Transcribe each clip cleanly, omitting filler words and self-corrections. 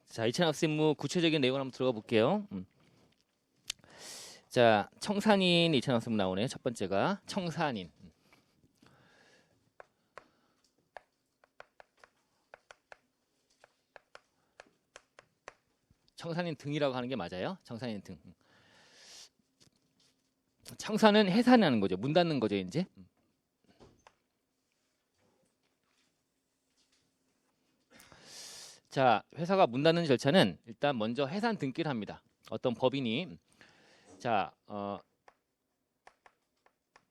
자, 2000학습무 구체적인 내용을 한번 들어가 볼게요. 자, 청산인 2000학습무 나오네. 첫 번째가 청산인. 청산인 등이라고 하는 게 맞아요. 청산인 등. 청산은 해산하는 거죠. 문 닫는 거죠, 이제. 자, 회사가 문 닫는 절차는 일단 먼저 해산 등기를 합니다. 어떤 법인이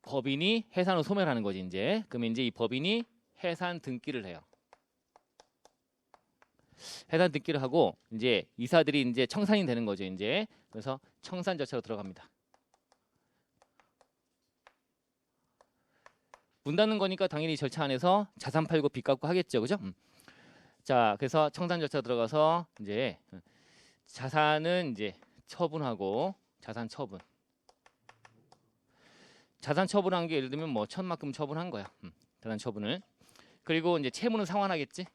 법인이 해산을 소멸하는 거지 이제. 그러면 이제 이 법인이 해산 등기를 해요. 해산 등기를 하고 이제 이사들이 이제 청산이 되는 거죠 이제. 그래서 청산 절차로 들어갑니다. 문 닫는 거니까 당연히 절차 안에서 자산 팔고 빚 갚고 하겠죠, 그죠? 자, 그래서 청산 절차 들어가서 이제 자산은 이제 처분하고 자산 처분. 자산 처분한 게 예를 들면 뭐 1000만큼 처분한 거야. 자산 처분을. 그리고 이제 채무는 상환하겠지.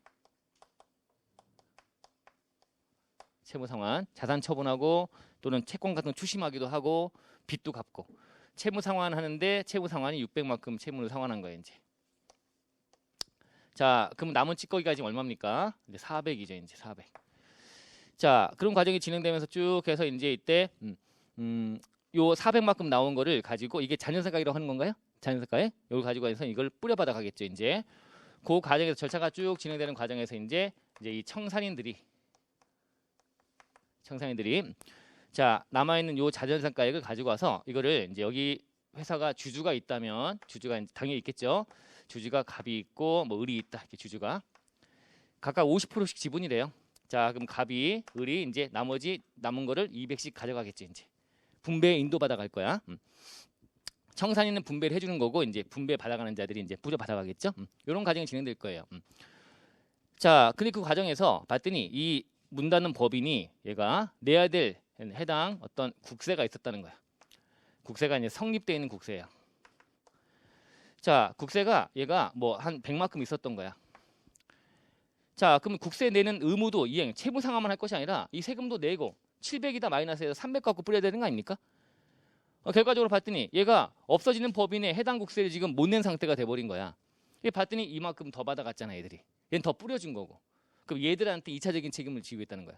채무 상환, 자산 처분하고 또는 채권 같은 거 추심하기도 하고 빚도 갚고. 채무 상환하는데 채무 상환이 600만큼 채무를 상환한 거예요, 이제. 자, 그럼 남은 찌꺼기가 지금 얼마입니까? 이제 400이죠, 이제 400. 자, 그런 과정이 진행되면서 쭉 해서 이제 이때 요 400만큼 나온 거를 가지고 이게 잔여세가이라고 하는 건가요? 잔여세가에 이걸 가지고 해서 이걸 뿌려받아 가겠죠, 이제. 그 과정에서 절차가 쭉 진행되는 과정에서 이제 이 청산인들이 자, 남아있는 요 자전상가액을 가지고 와서 이거를 이제 여기 회사가 주주가 있다면 주주가 당연히 있겠죠. 주주가 갑이 있고 뭐 을이 있다. 이렇게 주주가 각각 50%씩 지분이래요. 자, 그럼 갑이 을이 이제 나머지 남은 거를 200씩 가져가겠지 이제. 분배 인도 받아갈 거야. 청산인은 분배를 해주는 거고 이제 분배 받아가는 자들이 이제 부려 받아가겠죠. 이런 과정이 진행될 거예요. 자, 근데 그 과정에서 봤더니 이 문 닫는 법인이 얘가 내야 될 해당 어떤 국세가 있었다는 거야. 국세가 이제 성립되어 있는 국세예요. 자, 국세가 얘가 뭐 한 100만큼 있었던 거야. 자, 그럼 국세 내는 의무도 이행, 채무 상환만 할 것이 아니라 이 세금도 내고 700이다 마이너스해서 300 갖고 뿌려야 되는 거 아닙니까? 결과적으로 봤더니 얘가 없어지는 법인에 해당 국세를 지금 못 낸 상태가 돼버린 거야. 봤더니 이만큼 더 받아갔잖아, 얘들이. 얘는 더 뿌려준 거고. 그럼 얘들한테 2차적인 책임을 지고 있다는 거야.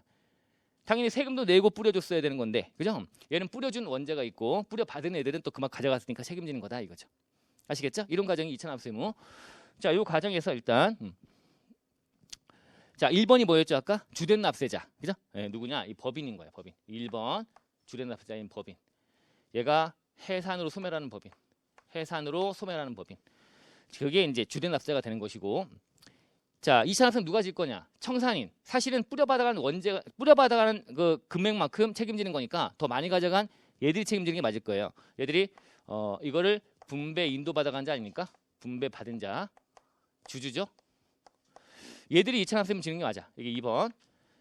당연히 세금도 내고 뿌려줬어야 되는 건데, 그죠? 얘는 뿌려준 원죄가 있고 뿌려받은 애들은 또 그만 가져갔으니까 책임지는 거다 이거죠. 아시겠죠? 이런 과정이 2000학습무. 자, 이 과정에서 일단 자, 1번이 뭐였죠 아까? 주된 납세자, 그죠? 누구냐? 이 법인인 거야, 법인. 1번 주된 납세자인 법인. 얘가 해산으로 소멸하는 법인. 해산으로 소멸하는 법인. 그게 이제 주된 납세자가 되는 것이고. 자, 2000학습 누가 질 거냐? 청산인. 사실은 뿌려받아가는 그 금액만큼 책임지는 거니까 더 많이 가져간 얘들이 책임지는 게 맞을 거예요. 얘들이 이거를 분배 인도받아간 자 아닙니까? 분배 받은 자. 주주죠. 얘들이 2000학습 지는 게 맞아. 이게 2번.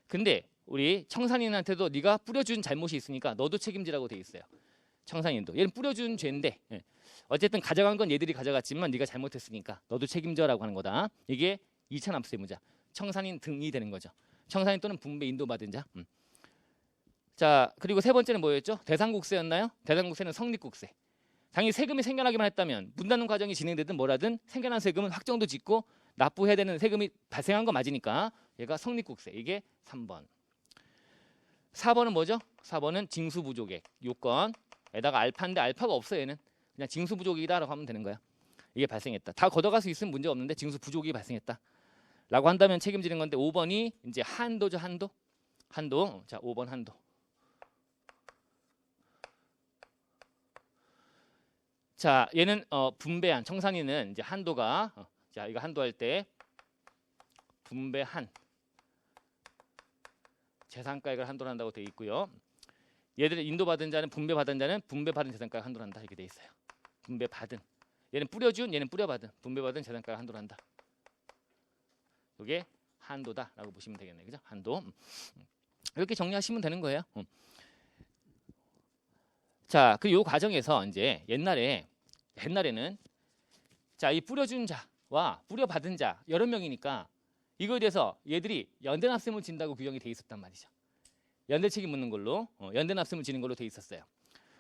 근데 우리 청산인한테도 네가 뿌려준 잘못이 있으니까 너도 책임지라고 돼 있어요. 청산인도. 얘는 뿌려준 죄인데 어쨌든 가져간 건 얘들이 가져갔지만 네가 잘못했으니까 너도 책임져라고 하는 거다. 이게 2000학습무자. 청산인 등이 되는 거죠. 청산인 또는 분배 인도받은 자. 자, 그리고 세 번째는 뭐였죠? 대상국세였나요? 대상국세는 성립국세. 당연히 세금이 생겨나기만 했다면 문 닫는 과정이 진행되든 뭐라든 생겨난 세금은 확정도 짓고 납부해야 되는 세금이 발생한 거 맞으니까 얘가 성립국세. 이게 3번. 4번은 뭐죠? 4번은 징수부족액. 요건에다가 알파인데 알파가 없어 얘는. 그냥 징수부족이다라고 하면 되는 거야. 이게 발생했다. 다 걷어갈 수 있으면 문제가 없는데 징수부족이 발생했다. 라고 한다면 책임지는 건데 5번이 이제 한도죠. 한도. 자, 5번 한도. 자, 얘는 분배한 청산인은 이제 한도가 자, 이거 한도할 때 분배한 재산가액을 한도로 한다고 되어 있고요. 얘들은 인도받은 자는 분배받은 재산가액 한도로 한다 이렇게 되어 있어요. 분배받은. 얘는 뿌려준, 얘는 뿌려받은. 분배받은 재산가액 한도로 한다. 이게 한도다라고 보시면 되겠네요. 그죠? 한도. 이렇게 정리하시면 되는 거예요. 자, 그 요 과정에서 이제 옛날에는 자, 이 뿌려준 자와 뿌려받은 자 여러 명이니까 이거에 대해서 얘들이 연대납세물 진다고 규정이 돼 있었단 말이죠. 연대 책임 묻는 걸로 연대납세물 지는 걸로 돼 있었어요.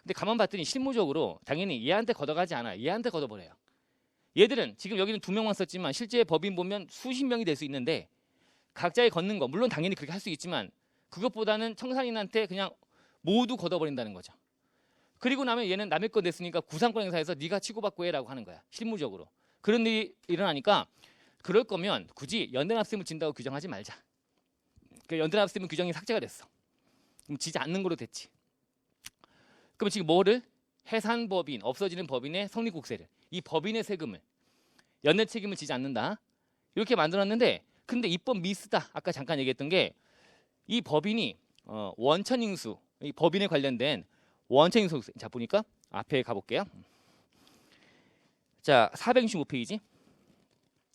근데 가만 봤더니 실무적으로 당연히 얘한테 걷어가지 않아요. 얘한테 걷어버려요. 얘들은 지금 여기는 2명만 썼지만 실제 법인 보면 수십 명이 될 수 있는데 각자의 걷는 거 물론 당연히 그렇게 할 수 있지만 그것보다는 청산인한테 그냥 모두 걷어버린다는 거죠. 그리고 나면 얘는 남의 거 냈으니까 구상권 행사에서 네가 치고받고 해라고 하는 거야. 실무적으로. 그런 일이 일어나니까 그럴 거면 굳이 연대납세물 진다고 규정하지 말자. 그 연대납세물 규정이 삭제가 됐어. 그럼 지지 않는 걸로 됐지. 그럼 지금 뭐를? 해산법인, 없어지는 법인의 성립국세를 이 법인의 세금을 연대 책임을 지지 않는다. 이렇게 만들었는데 근데 입법 미스다. 아까 잠깐 얘기했던 게 이 법인이 원천잉수 이 법인에 관련된 원천잉수 자 보니까 앞에 가볼게요. 자 465페이지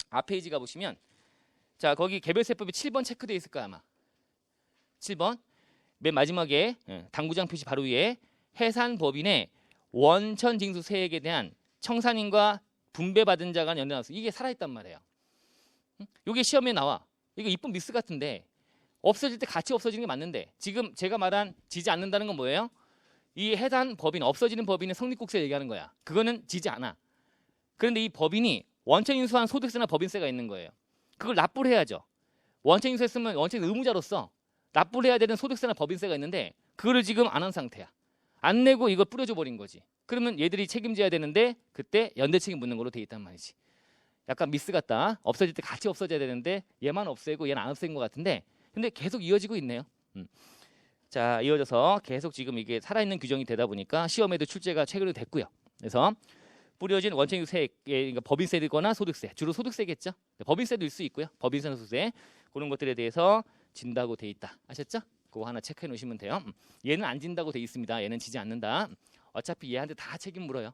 앞 페이지 가보시면 자 거기 개별세법이 7번 체크되어 있을 거야 아마. 7번 맨 마지막에 당구장 표시 바로 위에 해산법인의 원천징수 세액에 대한 청산인과 분배받은 자간 연대납세 이게 살아있단 말이에요. 이게 시험에 나와. 이거 이쁜 미스 같은데 없어질 때 같이 없어지는 게 맞는데 지금 제가 말한 지지 않는다는 건 뭐예요? 이 해산 법인 없어지는 법인의 성립국세 얘기하는 거야. 그거는 지지 않아. 그런데 이 법인이 원천인수한 소득세나 법인세가 있는 거예요. 그걸 납부를 해야죠. 원천인수했으면 원천 의무자로서 납부를 해야 되는 소득세나 법인세가 있는데 그거를 지금 안 한 상태야. 안 내고 이걸 뿌려줘 버린 거지. 그러면 얘들이 책임져야 되는데 그때 연대 책임 묻는 걸로 돼 있단 말이지. 약간 미스 같다. 없어질 때 같이 없어져야 되는데 얘만 없애고 얘는 안 없앤 것 같은데 근데 계속 이어지고 있네요. 자 이어져서 계속 지금 이게 살아있는 규정이 되다 보니까 시험에도 출제가 최근에 됐고요. 그래서 뿌려진 원천인수세액 그러니까 법인세거나 소득세 주로 소득세겠죠. 법인세도 일 수 있고요. 법인세나 소득세 그런 것들에 대해서 진다고 돼 있다. 아셨죠? 그거 하나 체크해 놓으시면 돼요. 얘는 안 진다고 돼 있습니다. 얘는 지지 않는다. 어차피 얘한테 다 책임 물어요.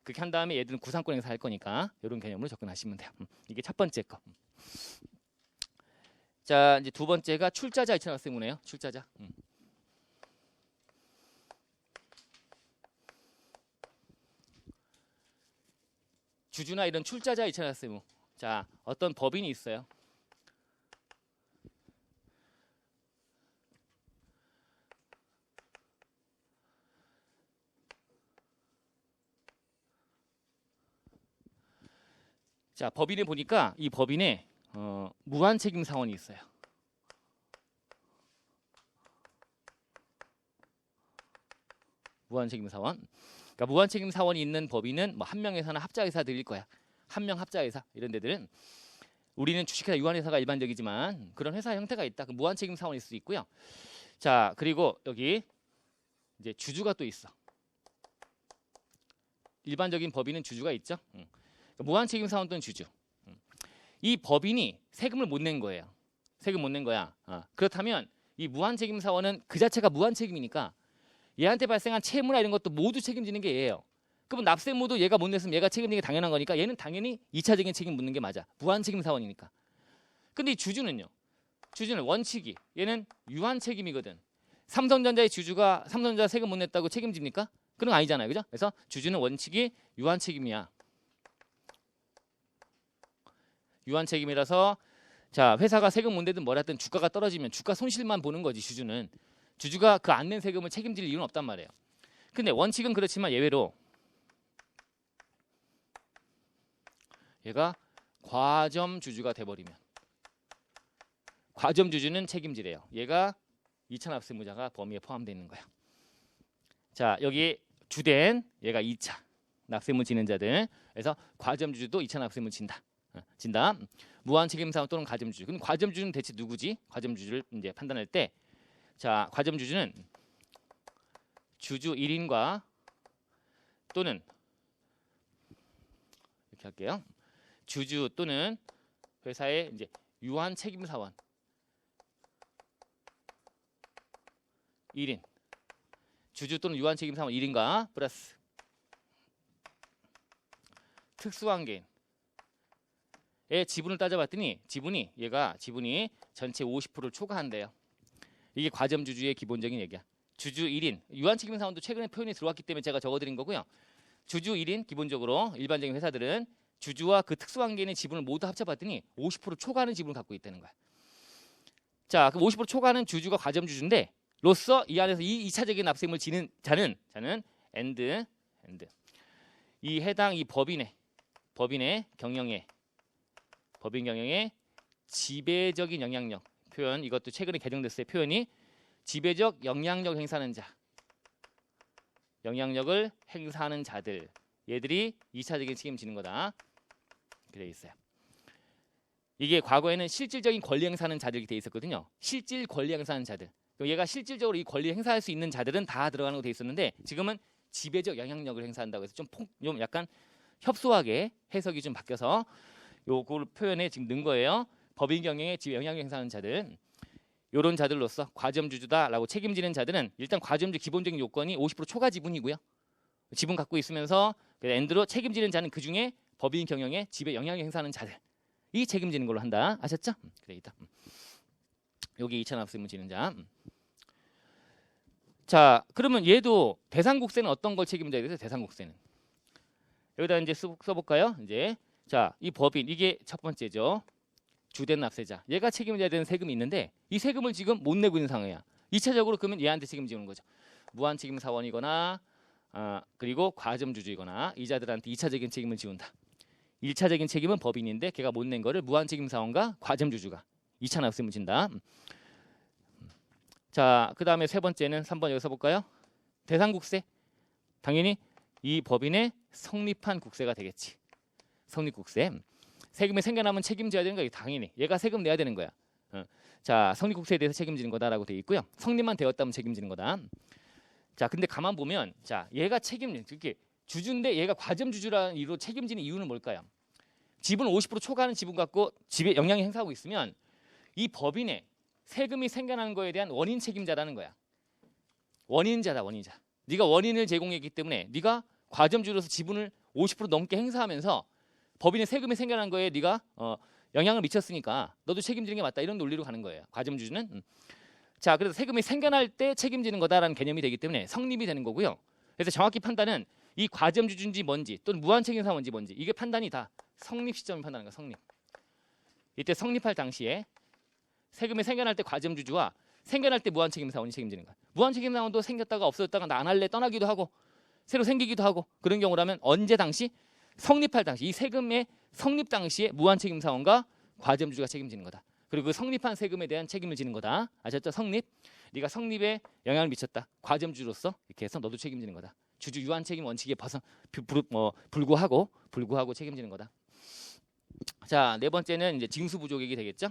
그렇게 한 다음에 얘들은 구상권 행사 할 거니까 이런 개념으로 접근하시면 돼요. 이게 첫 번째 거. 자 이제 두 번째가 출자자 이차납세무네요. 출자자. 주주나 이런 출자자 이차납세무. 자 어떤 법인이 있어요. 자 법인에 보니까 이 법인에 무한책임 사원이 있어요. 무한책임 사원. 그러니까 무한책임 사원이 있는 법인은 뭐 한명회사나 합자회사들일 거야. 한명 합자회사 이런 데들은 우리는 주식회사 유한회사가 일반적이지만 그런 회사 형태가 있다. 그 무한책임 사원일 수 있고요. 자 그리고 여기 이제 주주가 또 있어. 일반적인 법인은 주주가 있죠. 무한책임 사원 또는 주주. 이 법인이 세금을 못 낸 거예요. 세금 못 낸 거야. 그렇다면 이 무한책임 사원은 그 자체가 무한책임이니까 얘한테 발생한 채무나 이런 것도 모두 책임지는 게 얘예요. 그럼 납세무도 얘가 못 냈으면 얘가 책임지는 게 당연한 거니까 얘는 당연히 2차적인 책임 묻는 게 맞아. 무한책임 사원이니까. 근데 이 주주는요. 주주는 원칙이 얘는 유한책임이거든. 삼성전자의 주주가 삼성전자 세금 못 냈다고 책임집니까? 그런 거 아니잖아요. 그죠? 그래서 주주는 원칙이 유한책임이야. 유한책임이라서 자 회사가 세금 못 내든 뭐라든 주가가 떨어지면 주가 손실만 보는 거지 주주는. 주주가 그 안 낸 세금을 책임질 이유는 없단 말이에요. 근데 원칙은 그렇지만 예외로 얘가 과점 주주가 돼버리면 과점 주주는 책임지래요. 얘가 이차납세무자가 범위에 포함되어 있는 거야. 자 여기 주된 얘가 2차 납세물 지는 자들. 그래서 과점 주주도 2차 납세물 진다. 무한책임사원 또는 과점주주. 그럼 과점주주는 대체 누구지? 과점주주를 이제 판단할 때, 자 과점주주는 주주 1인과 또는 이렇게 할게요. 주주 또는 회사의 이제 유한책임사원 1인, 주주 또는 유한책임사원 1인과 플러스 특수한 개인. 의 지분을 따져봤더니 지분이 전체 50%를 초과한대요. 이게 과점주주의 기본적인 얘기야. 주주 1인, 유한책임사원도 최근에 표현이 들어왔기 때문에 제가 적어드린 거고요. 주주 1인 기본적으로 일반적인 회사들은 주주와 그 특수관계에 있는 지분을 모두 합쳐봤더니 50% 초과하는 지분을 갖고 있다는 거야. 자, 그럼 50% 초과하는 주주가 과점주주인데 로서 이 안에서 이 2차적인 납세임을 지는 자는 엔드 이 해당 이 법인의 경영에 법인 경영에 지배적인 영향력 표현 이것도 최근에 개정됐어요. 표현이 지배적 영향력 행사하는 자 영향력을 행사하는 자들 얘들이 2차적인 책임지는 거다. 이렇게 돼 있어요. 이게 과거에는 실질적인 권리 행사하는 자들이 돼 있었거든요. 실질 권리 행사하는 자들. 얘가 실질적으로 이 권리 행사할 수 있는 자들은 다 들어가는 거 돼 있었는데 지금은 지배적 영향력을 행사한다고 해서 좀 약간 협소하게 해석이 좀 바뀌어서 요걸 표현에 지금 넣은 거예요. 법인 경영에 지배 영향력 행사하는 자들. 요런 자들로서 과점주주다라고 책임지는 자들은 일단 과점주 기본적인 요건이 50% 초과 지분이고요. 지분 갖고 있으면서 엔드로 책임지는 자는 그 중에 법인 경영에 지배 영향력 행사하는 자들이 책임지는 걸로 한다. 아셨죠? 그래 있다. 여기 2차 납세의무 지는 자. 자, 그러면 얘도 대상국세는 어떤 걸 책임져야 돼요? 대상국세는 여기다 이제 써볼까요? 이제 자, 이 법인 이게 첫 번째죠. 주된 납세자. 얘가 책임져야 되는 세금이 있는데 이 세금을 지금 못 내고 있는 상황이야. 2차적으로 그러면 얘한테 책임지는 거죠. 무한책임 사원이거나 그리고 과점주주이거나 이자들한테 2차적인 책임을 지운다. 1차적인 책임은 법인인데 걔가 못 낸 거를 무한책임 사원과 과점주주가 2차 납세의무 진다. 자, 그 다음에 세 번째는 3번 여기서 볼까요? 대상국세. 당연히 이 법인의 성립한 국세가 되겠지. 성립국세. 세금이 생겨나면 책임져야 되는 거야. 당연히 얘가 세금 내야 되는 거야. 자, 성립국세에 대해서 책임지는 거다라고 돼 있고요. 성립만 되었다면 책임지는 거다. 자, 근데 가만 보면 자, 얘가 이렇게 주주인데 얘가 과점주주라는 이유로 책임지는 이유는 뭘까요? 지분 50% 초과하는 지분 갖고 지배 영향을 행사하고 있으면 이 법인의 세금이 생겨나는 거에 대한 원인 책임자라는 거야. 원인자다, 원인자. 네가 원인을 제공했기 때문에 네가 과점주로서 지분을 50% 넘게 행사하면서 법인의 세금이 생겨난 거에 네가 영향을 미쳤으니까 너도 책임지는 게 맞다. 이런 논리로 가는 거예요. 과점주주는. 자, 그래서 세금이 생겨날 때 책임지는 거다라는 개념이 되기 때문에 성립이 되는 거고요. 그래서 정확히 판단은 이 과점주주인지 뭔지 또는 무한책임사원인지 뭔지 이게 판단이 다 성립 시점을 판단하는 거야. 성립. 이때 성립할 당시에 세금이 생겨날 때 과점주주와 생겨날 때 무한책임사원이 책임지는 거야. 무한책임사원도 생겼다가 없어졌다가 나 안 할래 떠나기도 하고 새로 생기기도 하고 그런 경우라면 언제 당시? 성립할 당시 이 세금의 성립 당시에 무한책임사원과 과점주주가 책임지는 거다. 그리고 그 성립한 세금에 대한 책임을 지는 거다. 아셨죠? 성립. 네가 성립에 영향을 미쳤다. 과점주주로서 이렇게 해서 너도 책임지는 거다. 주주 유한책임 원칙에 불구하고 책임지는 거다. 자, 네 번째는 이제 징수 부족액이 되겠죠?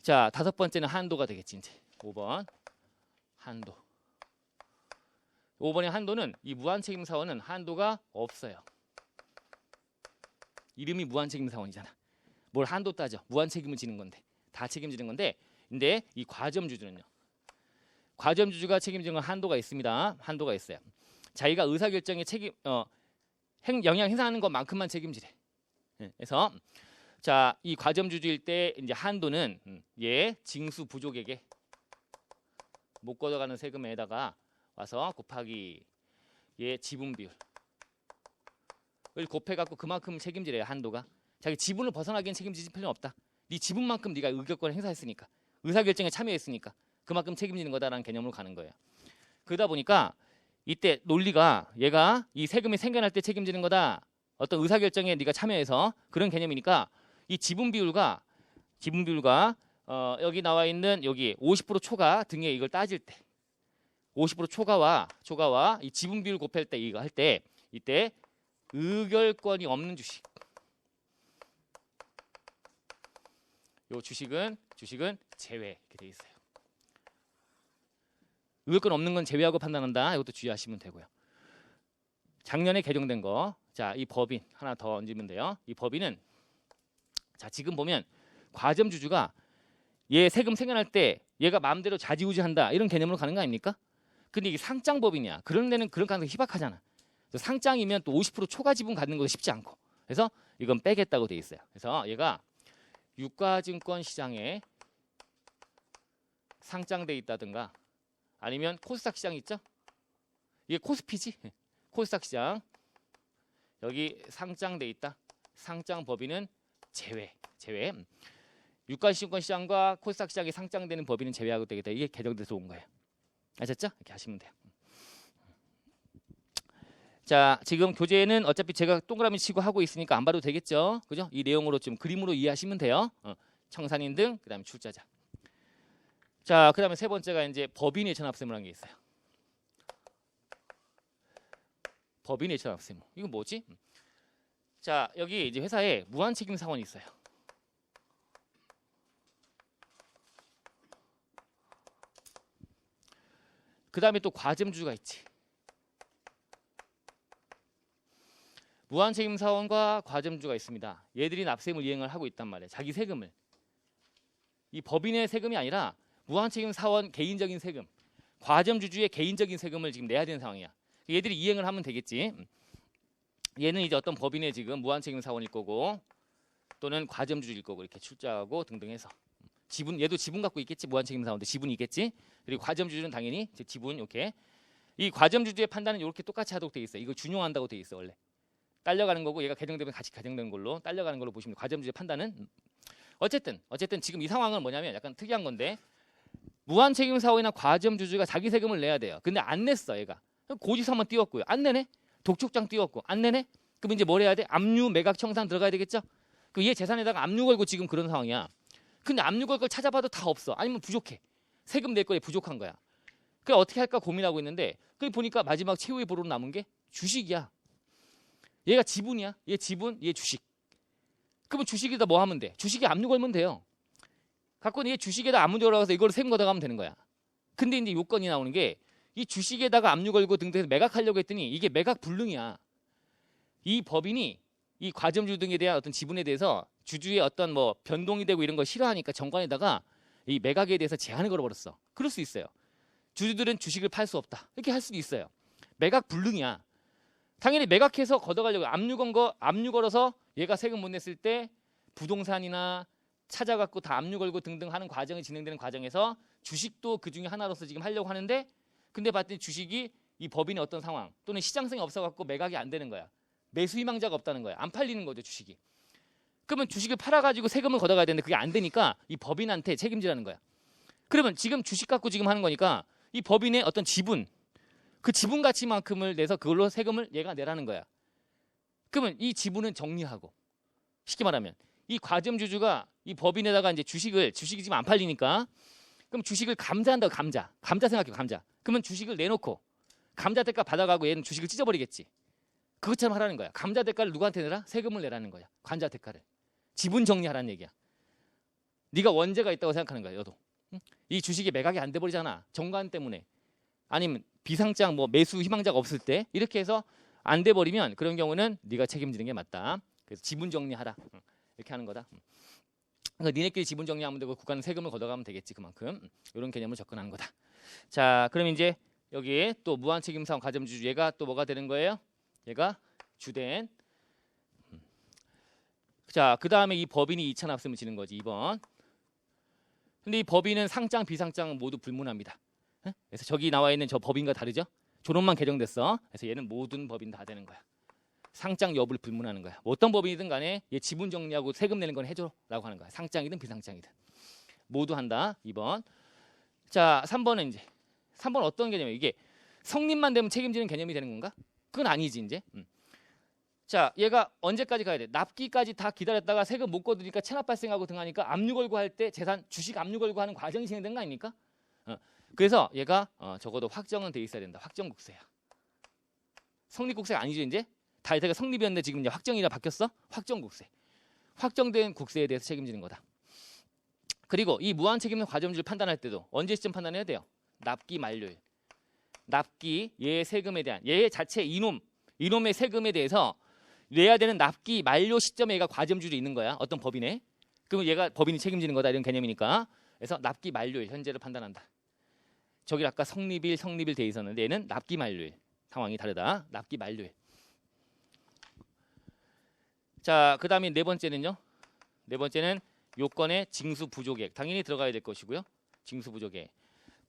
자, 다섯 번째는 한도가 되겠지. 이제 5번 한도. 5번의 한도는 이 무한책임사원은 한도가 없어요. 이름이 무한책임사원이잖아. 뭘 한도 따져. 무한책임을 지는 건데. 다 책임지는 건데. 근데 이 과점주주는요. 과점주주가 책임지는 건 한도가 있습니다. 한도가 있어요. 자기가 의사결정에 영향 행사하는 것만큼만 책임지래. 그래서 자, 이 과점주주일 때 이제 한도는 징수 부족액에 못 걷어가는 세금에다가 와서 곱하기 지분 비율을 곱해갖고 그만큼 책임지래요. 한도가. 자기 지분을 벗어나기엔 책임지실 필요는 없다. 네 지분만큼 네가 의결권을 행사했으니까 의사결정에 참여했으니까 그만큼 책임지는 거다라는 개념으로 가는 거예요. 그러다 보니까 이때 논리가 얘가 이 세금이 생겨날 때 책임지는 거다. 어떤 의사결정에 네가 참여해서 그런 개념이니까 이 지분 비율과 여기 나와 있는 여기 50% 초과 등의 이걸 따질 때 50% 초과와 이 지분 비율 곱할 때 이거 할 때 이때 의결권이 없는 주식. 요 주식은 제외 이렇게 돼 있어요. 의결권 없는 건 제외하고 판단한다. 이것도 주의하시면 되고요. 작년에 개정된 거. 자, 이 법인 하나 더 얹으면 돼요. 이 법인은 자, 지금 보면 과점주주가 얘 세금 생겨날 때 얘가 마음대로 좌지우지한다. 이런 개념으로 가는 거 아닙니까? 근데 이게 상장법인이야. 그런 데는 그런 가능성이 희박하잖아. 상장이면 또 50% 초과 지분 갖는 것도 쉽지 않고. 그래서 이건 빼겠다고 돼 있어요. 그래서 얘가 유가증권 시장에 상장돼 있다든가 아니면 코스닥 시장 있죠? 이게 코스피지. 코스닥 시장. 여기 상장돼 있다. 상장 법인은 제외. 유가증권 시장과 코스닥 시장이 상장되는 법인은 제외하고 되겠다. 이게 개정돼서 온 거예요. 아셨죠? 이렇게 하시면 돼요. 자, 지금 교재는 어차피 제가 동그라미 치고 하고 있으니까 안 봐도 되겠죠? 그죠? 이 내용으로 좀 그림으로 이해하시면 돼요. 청산인 등, 그다음에 출자자. 자, 그다음에 세 번째가 이제 법인의 전압세무라는 게 있어요. 법인의 전압세무. 이거 뭐지? 자, 여기 이제 회사에 무한책임 사원이 있어요. 그다음에 또 과점주주가 있지. 무한책임 사원과 과점주가 있습니다. 얘들이 납세물 이행을 하고 있단 말이에요. 자기 세금을. 이 법인의 세금이 아니라 무한책임 사원 개인적인 세금, 과점주주의 개인적인 세금을 지금 내야 되는 상황이야. 얘들이 이행을 하면 되겠지. 얘는 이제 어떤 법인의 지금 무한책임 사원일 거고 또는 과점주주일 거고 이렇게 출자하고 등등 해서 지분, 얘도 지분 갖고 있겠지. 무한책임 사원도 지분이 있겠지. 그리고 과점주주는 당연히 지분 이렇게. 이 과점주주의 판단은 이렇게 똑같이 하도록 돼 있어. 이거 준용한다고 돼 있어 원래. 딸려가는 거고 얘가 개정되면 같이 개정되는 걸로 딸려가는 걸로 보시면 과점주주의 판단은 어쨌든 지금 이 상황은 뭐냐면 약간 특이한 건데 무한책임 사원이나 과점주주가 자기 세금을 내야 돼요. 근데 안 냈어 얘가. 고지서만 띄웠고요. 안 내네. 독촉장 띄웠고 안 내네. 그럼 이제 뭘 해야 돼? 압류 매각 청산 들어가야 되겠죠. 그 얘 재산에다가 압류 걸고 지금 그런 상황이야. 근데 압류 걸 걸 찾아봐도 다 없어. 아니면 부족해. 세금 낼 거에 부족한 거야. 그래 어떻게 할까 고민하고 있는데 그 보니까 마지막 최후의 보루로 남은 게 주식이야. 얘가 지분이야. 얘 지분, 얘 주식. 그러면 주식에다 뭐 하면 돼? 주식에 압류 걸면 돼요. 갖고 얘 주식에다 압류 걸어서 이걸 세금 걷어가면 되는 거야. 근데 이제 요건이 나오는 게 이 주식에다가 압류 걸고 등등해서 매각하려고 했더니 이게 매각 불능이야. 이 법인이 이 과점주 등에 대한 어떤 지분에 대해서 주주의 어떤 뭐 변동이 되고 이런 걸 싫어하니까 정관에다가 이 매각에 대해서 제한을 걸어버렸어. 그럴 수 있어요. 주주들은 주식을 팔 수 없다. 이렇게 할 수도 있어요. 매각 불능이야. 당연히 매각해서 걷어가려고 압류 걸어서 얘가 세금 못 냈을 때 부동산이나 찾아갖고 다 압류 걸고 등등 하는 과정이 진행되는 과정에서 주식도 그 중에 하나로서 지금 하려고 하는데 근데 봤더니 주식이 이 법인의 어떤 상황 또는 시장성이 없어갖고 매각이 안 되는 거야. 매수 희망자가 없다는 거야. 안 팔리는 거죠 주식이. 그러면 주식을 팔아가지고 세금을 걷어가야 되는데 그게 안 되니까 이 법인한테 책임지라는 거야. 그러면 지금 주식 갖고 지금 하는 거니까 이 법인의 어떤 지분 그 지분 가치만큼을 내서 그걸로 세금을 얘가 내라는 거야. 그러면 이 지분은 정리하고 쉽게 말하면 이 과점주주가 이 법인에다가 이제 주식이 지금 안 팔리니까 그럼 주식을 감자한다고 감자 생각해 감자. 그러면 주식을 내놓고 감자 대가 받아가고 얘는 주식을 찢어버리겠지. 그것처럼 하라는 거야. 감자 대가를 누구한테 내라? 세금을 내라는 거야. 감자 대가를. 지분 정리하라는 얘기야. 네가 원죄가 있다고 생각하는 거야. 너도. 응? 이 주식이 매각이 안 돼버리잖아. 정관 때문에. 아니면 비상장 뭐 매수 희망자가 없을 때 이렇게 해서 안 돼버리면 그런 경우는 네가 책임지는 게 맞다. 그래서 지분 정리하라. 이렇게 하는 거다. 그러니까 니네끼리 지분 정리하면 되고 국가는 세금을 걷어가면 되겠지 그만큼. 이런 개념을 접근하는 거다. 자, 그럼 이제 여기 또 무한책임사원 과점주주 얘가 또 뭐가 되는 거예요? 얘가 주된. 자, 그 다음에 이 법인이 이차납세금을 지는 거지 2번. 근데 이 법인은 상장 비상장 모두 불문합니다. 그래서 저기 나와 있는 저 법인과 다르죠? 존엄만 개정됐어. 그래서 얘는 모든 법인 다 되는 거야. 상장 여부를 불문하는 거야. 뭐 어떤 법인이든 간에 얘 지분 정리하고 세금 내는 건 해줘라고 하는 거야. 상장이든 비상장이든 모두 한다. 2번. 자, 3번은 이제 3번 어떤 개념이에요? 이게 성립만 되면 책임지는 개념이 되는 건가? 그건 아니지 이제. 자, 얘가 언제까지 가야 돼? 납기까지 다 기다렸다가 세금 못 거두니까 체납 발생하고 등하니까 압류 걸고 할 때 재산 주식 압류 걸고 하는 과정이 진행된 거 아닙니까? 그래서 얘가 적어도 확정은 돼 있어야 된다. 확정국세야. 성립국세가 아니죠 이제. 다 이때가 성립이었는데 지금 이제 확정이라 바뀌었어. 확정국세. 확정된 국세에 대해서 책임지는 거다. 그리고 이 무한책임의 과점주를 판단할 때도 언제 시점 판단해야 돼요? 납기 만료일. 납기 얘의 세금에 대한 얘의 자체 이놈의 세금에 대해서 내야 되는 납기 만료 시점에 얘가 과점주로 있는 거야. 어떤 법인에. 그러면 얘가 법인이 책임지는 거다 이런 개념이니까. 그래서 납기 만료일 현재를 판단한다. 저기 아까 성립일 돼 있었는데 얘는 납기 만료일. 상황이 다르다. 납기 만료일. 자, 그 다음에 네 번째는요. 네 번째는 요건의 징수 부조계획. 당연히 들어가야 될 것이고요. 징수 부조계획.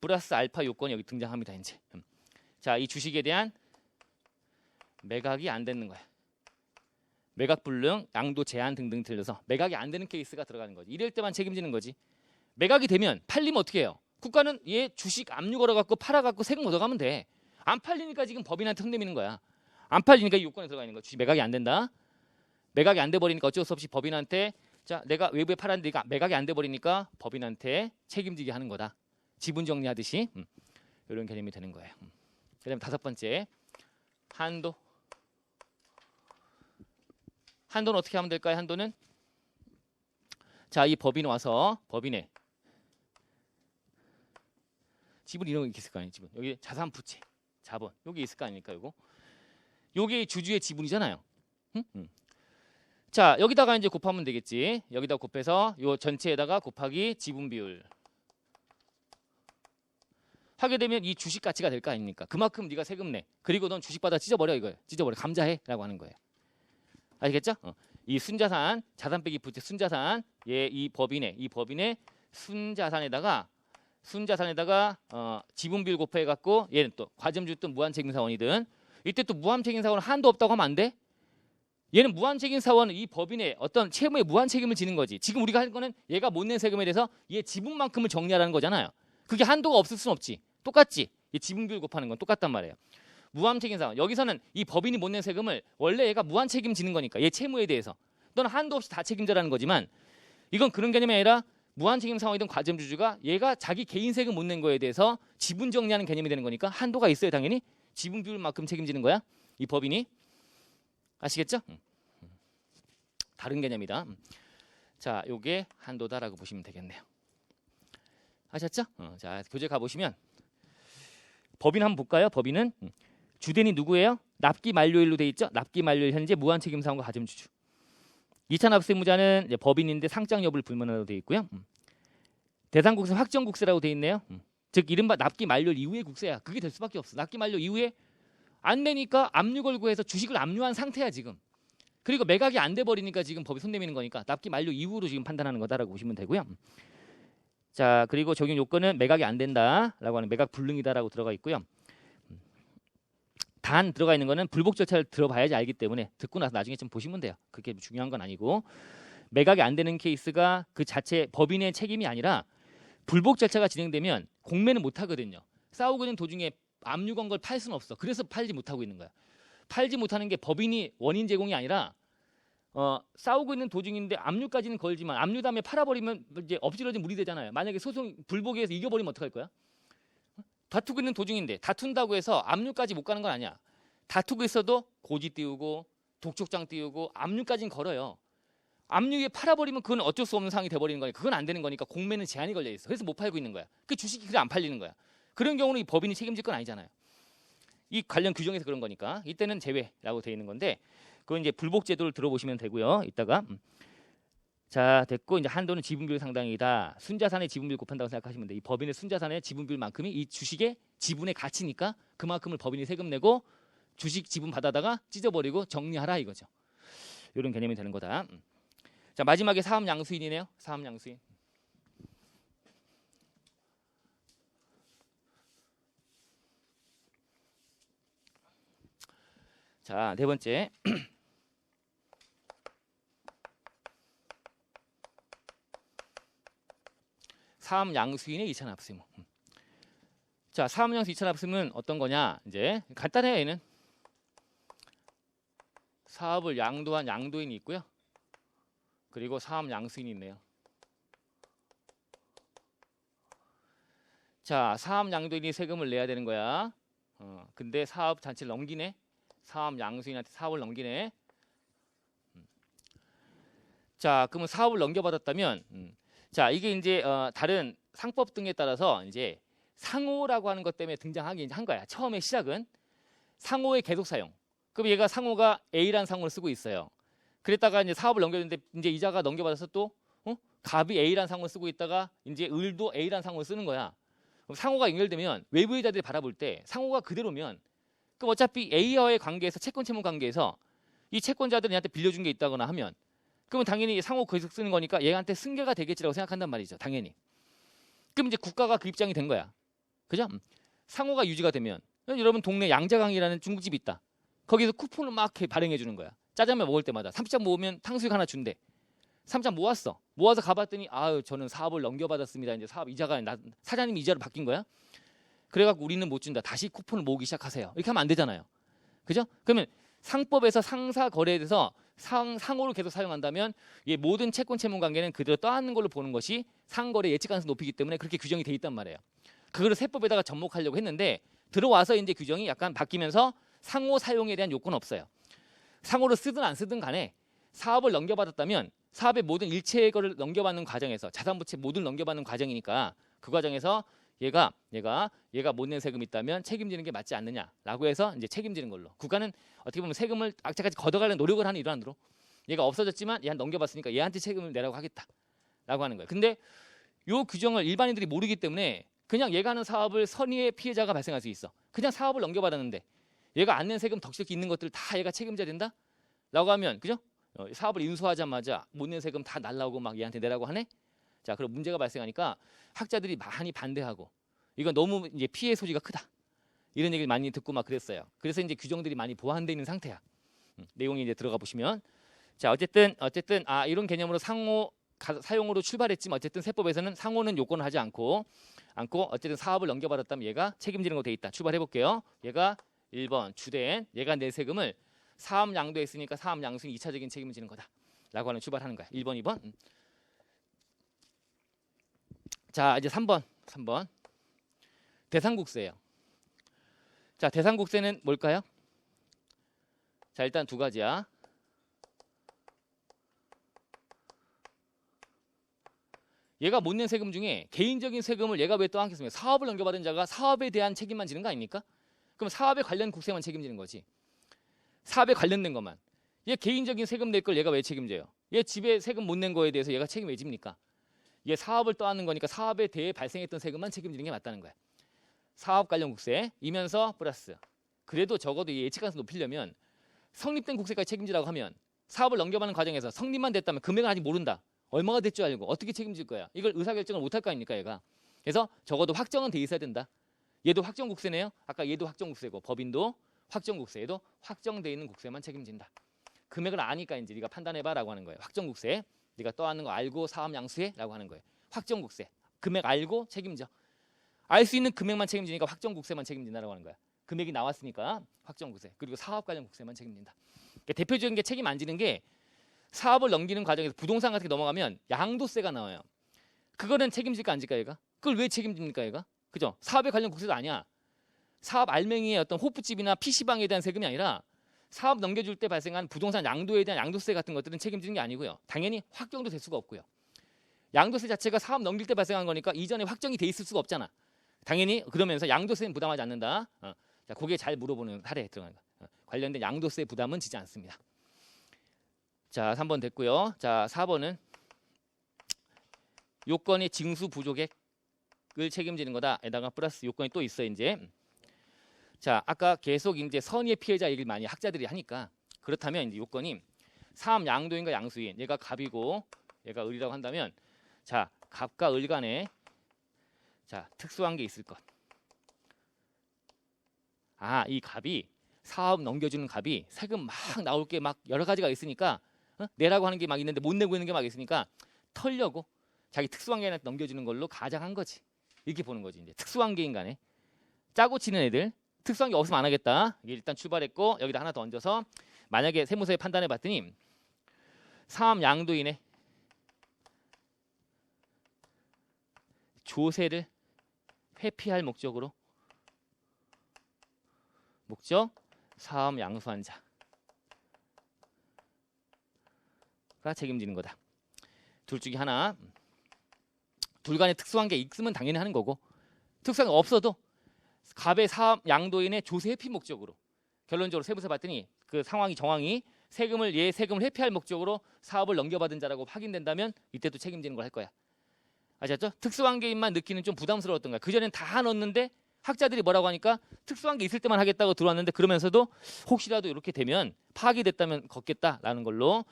플러스 알파 요건이 여기 등장합니다. 이제. 자, 이 주식에 대한 매각이 안 되는 거야. 매각 불능, 양도 제한 등등 들려서 매각이 안 되는 케이스가 들어가는 거지. 이럴 때만 책임지는 거지. 매각이 되면 팔리면 어떻게 해요? 국가는 얘 주식 압류 걸어갖고 팔아갖고 세금 얻어가면 돼. 안 팔리니까 지금 법인한테 손대미는 거야. 안 팔리니까 이 요건에 들어가 있는 거야. 주식 매각이 안 된다. 매각이 안 돼 버리니까 어쩔 수 없이 법인한테 자 내가 외부에 팔았는데 이거 매각이 안 돼 버리니까 법인한테 책임지게 하는 거다. 지분 정리하듯이 이런 개념이 되는 거예요. 그다음에 다섯 번째 한도. 한도는 어떻게 하면 될까요? 한도는 자, 이 법인 와서 법인의 지분 이런 거 있을 거 아니에요. 지분 여기 자산 부채 자본 여기 있을 거 아닙니까? 요게 주주의 지분이잖아요. 자, 여기다가 이제 곱하면 되겠지. 여기다 곱해서 요 전체에다가 곱하기 지분 비율 하게 되면 이 주식 가치가 될 거 아닙니까? 그만큼 네가 세금 내. 그리고 넌 주식 받아 찢어버려 이거예요. 찢어버려 감자해라고 하는 거예요. 아시겠죠? 이 순자산 자산 빼기 부채 순자산 이 법인의 순자산에다가 지분 비율 곱해 갖고 얘는 또 과점주든 무한책임사원이든 이때 또 무한책임사원은 한도 없다고 하면 안 돼? 얘는 무한책임사원은 이 법인의 어떤 채무에 무한책임을 지는 거지. 지금 우리가 할 거는 얘가 못 낸 세금에 대해서 얘 지분만큼을 정리하라는 거잖아요. 그게 한도가 없을 수는 없지. 똑같지. 이 지분 비율 곱하는 건 똑같단 말이에요. 무한책임사원 여기서는 이 법인이 못 낸 세금을 원래 얘가 무한책임 지는 거니까 얘 채무에 대해서 너는 한도 없이 다 책임져라는 거지만 이건 그런 개념이 아니라 무한책임사원이든 과점주주가 얘가 자기 개인 세금 못 낸 거에 대해서 지분 정리하는 개념이 되는 거니까 한도가 있어요. 당연히 지분 비율만큼 책임지는 거야. 이 법인이. 아시겠죠? 다른 개념이다. 자, 요게 한도다라고 보시면 되겠네요. 아셨죠? 자, 교재 가보시면 법인 한번 볼까요? 법인은 주된이 누구예요? 납기 만료일로 돼 있죠? 납기 만료일 현재 무한책임사원과 가점주주. 2차 납세무자는 이제 법인인데 상장 여부를 불문하로 돼 있고요. 대상국세 확정국세라고 돼 있네요. 즉 이른바 납기 만료일 이후의 국세야. 그게 될 수밖에 없어. 납기 만료 이후에 안 되니까 압류 걸고 해서 주식을 압류한 상태야 지금. 그리고 매각이 안 돼 버리니까 지금 법이 손 내미는 거니까 납기 만료 이후로 지금 판단하는 거다라고 보시면 되고요. 자, 그리고 적용 요건은 매각이 안 된다라고 하는 매각 불능이다라고 들어가 있고요. 단 들어가 있는 거는 불복 절차를 들어봐야지 알기 때문에 듣고 나서 나중에 좀 보시면 돼요. 그게 중요한 건 아니고 매각이 안 되는 케이스가 그 자체 법인의 책임이 아니라 불복 절차가 진행되면 공매는 못 하거든요. 싸우고 있는 도중에 압류 건 걸 팔 수는 없어. 그래서 팔지 못하고 있는 거야. 팔지 못하는 게 법인이 원인 제공이 아니라 싸우고 있는 도중인데 압류까지는 걸지만 압류 다음에 팔아버리면 이제 엎질러진 물이 되잖아요. 만약에 소송 불복에서 이겨버리면 어떡할 거야? 다투고 있는 도중인데 다툰다고 해서 압류까지 못 가는 건 아니야. 다투고 있어도 고지 띄우고 독촉장 띄우고 압류까지는 걸어요. 압류에 팔아버리면 그건 어쩔 수 없는 상황이 돼버리는 거니까 그건 안 되는 거니까 공매는 제한이 걸려 있어. 그래서 못 팔고 있는 거야. 그 주식이 그래 안 팔리는 거야. 그런 경우는 이 법인이 책임질 건 아니잖아요. 이 관련 규정에서 그런 거니까 이때는 제외라고 되어 있는 건데 그건 이제 불복 제도를 들어보시면 되고요. 이따가 자 됐고 이제 한도는 지분비율 상당이다. 순자산의 지분비율 곱한다고 생각하시면 돼. 이 법인의 순자산의 지분비율만큼이 이 주식의 지분의 가치니까 그만큼을 법인이 세금 내고 주식 지분 받아다가 찢어버리고 정리하라 이거죠. 이런 개념이 되는 거다. 자 마지막에 사업양수인이네요. 사업양수인. 자, 네 번째. 사업양수인의 2차 납세무. 자, 사업양수 2차 납세무는 어떤 거냐? 이제 간단해요, 얘는. 사업을 양도한 양도인이 있고요. 그리고 사업양수인이 있네요. 자, 사업양도인이 세금을 내야 되는 거야. 근데 사업 잔치를 넘기네. 사업 양수인한테 사업을 넘기네. 자, 그러면 사업을 넘겨받았다면, 자 이게 이제 다른 상법 등에 따라서 이제 상호라고 하는 것 때문에 등장하긴 한 거야. 처음에 시작은 상호의 계속 사용. 그럼 얘가 상호가 A라는 상호를 쓰고 있어요. 그랬다가 이제 사업을 넘겼는데 이제 이자가 넘겨받아서 또 갑이 A라는 상호를 쓰고 있다가 이제 을도 A라는 상호를 쓰는 거야. 그럼 상호가 연결되면 외부 이자들이 바라볼 때 상호가 그대로면 그럼 어차피 A와의 관계에서 채권 채무 관계에서 이 채권자들이 얘한테 빌려준 게 있다거나 하면 그러면 당연히 상호 계속 쓰는 거니까 얘한테 승계가 되겠지라고 생각한단 말이죠. 당연히. 그럼 이제 국가가 그 입장이 된 거야. 그죠? 상호가 유지가 되면 여러분 동네 양자강이라는 중국집이 있다. 거기서 쿠폰을 막 발행해 주는 거야. 짜장면 먹을 때마다 3장 모으면 탕수육 하나 준대. 3장 모았어. 모아서 가봤더니 아유 저는 사업을 넘겨받았습니다. 이제 사업 이자가 사장님 이자로 바뀐 거야. 그래갖고 우리는 못 준다. 다시 쿠폰을 모으기 시작하세요. 이렇게 하면 안 되잖아요. 그죠? 그러면 상법에서 상사 거래에 대해서 상호를 계속 사용한다면 이 모든 채권 채무 관계는 그대로 떠안는 걸로 보는 것이 상거래 예측 가능성 높이기 때문에 그렇게 규정이 돼 있단 말이에요. 그거를 세법에다가 접목하려고 했는데 들어와서 이제 규정이 약간 바뀌면서 상호 사용에 대한 요건은 없어요. 상호를 쓰든 안 쓰든 간에 사업을 넘겨받았다면 사업의 모든 일체의 거를 넘겨받는 과정에서 자산부채 모든 넘겨받는 과정이니까 그 과정에서 얘가 못 낸 세금이 있다면 책임지는 게 맞지 않느냐라고 해서 이제 책임지는 걸로. 국가는 어떻게 보면 세금을 악착같이 걷어가려는 노력을 하는 일환으로 얘가 없어졌지만 얘한테 넘겨봤으니까 얘한테 책임을 내라고 하겠다라고 하는 거예요. 근데 요 규정을 일반인들이 모르기 때문에 그냥 얘가 하는 사업을 선의의 피해자가 발생할 수 있어. 그냥 사업을 넘겨받았는데 얘가 안 낸 세금 덕지덕지 있는 것들 다 얘가 책임져야 된다? 라고 하면 그죠? 사업을 인수하자마자 못 낸 세금 다 날라오고 막 얘한테 내라고 하네? 자, 그럼 문제가 발생하니까 학자들이 많이 반대하고 이건 너무 이제 피해 소지가 크다. 이런 얘기를 많이 듣고 막 그랬어요. 그래서 이제 규정들이 많이 보완되어 있는 상태야. 내용이 이제 들어가 보시면 자, 어쨌든 이런 개념으로 상호 사용으로 출발했지만 어쨌든 세법에서는 상호는 요건을 하지 않고 어쨌든 사업을 넘겨받았다면 얘가 책임지는 거 돼 있다. 출발해 볼게요. 얘가 1번 주된 얘가 내 세금을 사업 양도했으니까 사업 양수인 2차적인 책임을 지는 거다. 라고 하는 출발하는 거야. 1번, 2번. 자, 이제 3번. 대상국세예요. 자, 대상국세는 뭘까요? 자, 일단 두 가지야. 얘가 못 낸 세금 중에 개인적인 세금을 얘가 왜 떠안겠습니까? 사업을 넘겨받은 자가 사업에 대한 책임만 지는 거 아닙니까? 그럼 사업에 관련 국세만 책임지는 거지. 사업에 관련된 것만. 얘 개인적인 세금 낼 걸 얘가 왜 책임져요? 얘 집에 세금 못 낸 거에 대해서 얘가 책임 왜 집니까? 얘 사업을 떠안는 거니까 사업에 대해 발생했던 세금만 책임지는 게 맞다는 거야. 사업 관련 국세이면서 플러스 그래도 적어도 이 예측 가능성 높이려면 성립된 국세까지 책임지라고 하면 사업을 넘겨받는 과정에서 성립만 됐다면 금액은 아직 모른다. 얼마가 될 줄 알고 어떻게 책임질 거야. 이걸 의사결정을 못할 거 아닙니까 얘가. 그래서 적어도 확정은 돼 있어야 된다. 얘도 확정국세네요. 아까 얘도 확정국세고 법인도 확정국세. 얘도 확정돼 있는 국세만 책임진다. 금액을 아니까 이제 네가 판단해봐라고 하는 거예요. 확정국세. 네가 떠안는 거 알고 사업 양수해라고 하는 거예요. 확정국세. 금액 알고 책임져. 알 수 있는 금액만 책임지니까 확정국세만 책임진다라고 하는 거야. 금액이 나왔으니까 확정국세. 그리고 사업 관련 국세만 책임진다. 그러니까 대표적인 게 책임 안 지는 게 사업을 넘기는 과정에서 부동산 같은 게 넘어가면 양도세가 나와요. 그거는 책임질까 안 질까 얘가? 그걸 왜 책임집니까 얘가? 그죠? 사업에 관련 국세도 아니야. 사업 알맹이의 어떤 호프집이나 PC방에 대한 세금이 아니라 사업 넘겨줄 때 발생한 부동산 양도에 대한 양도세 같은 것들은 책임지는 게 아니고요. 당연히 확정도 될 수가 없고요. 양도세 자체가 사업 넘길 때 발생한 거니까 이전에 확정이 돼 있을 수가 없잖아. 당연히 그러면서 양도세는 부담하지 않는다. 자, 그게 잘 물어보는 사례에 들어가는 거. 관련된 양도세 부담은 지지 않습니다. 자, 3번 됐고요. 자, 4번은 요건의 징수 부족액을 책임지는 거다. 에다가 플러스 요건이 또 있어 이제. 자, 아까 계속 이제 선의의 피해자 얘기를 많이 학자들이 하니까 그렇다면 이제 요건이 사업 양도인과 양수인 얘가 갑이고 얘가 을이라고 한다면 자, 갑과 을 간에 자, 특수한 게 있을 것. 이 갑이 사업 넘겨주는 갑이 세금 막 나올 게 막 여러 가지가 있으니까 내라고 하는 게 막 있는데 못 내고 있는 게 막 있으니까 털려고 자기 특수관계한테 넘겨주는 걸로 가장한 거지. 이렇게 보는 거지. 이제 특수관계인 간에 짜고 치는 애들 특수한 게 없으면 안 하겠다. 이게 일단 출발했고 여기다 하나 더 얹어서 만약에 세무서에 판단해 봤더니 사업 양도인의 조세를 회피할 목적 사업 양수한 자가 책임지는 거다. 둘 중에 하나. 둘 간에 특수한 게 있으면 당연히 하는 거고 특수한 게 없어도 갑의 사업 양도인의 조세 회피 목적으로 결론적으로 세무서 봤더니 그 정황이 세금을 회피할 목적으로 사업을 넘겨받은 자라고 확인된다면 이때도 책임지는 걸 할 거야. 아셨죠? 특수한 게임만 느끼는 좀 부담스러웠던 거야. 그전엔 다 넣었는데 학자들이 뭐라고 하니까 특수한 게 있을 때만 하겠다고 들어왔는데 그러면서도 혹시라도 이렇게 되면 파악이 됐다면 걷겠다라는 걸로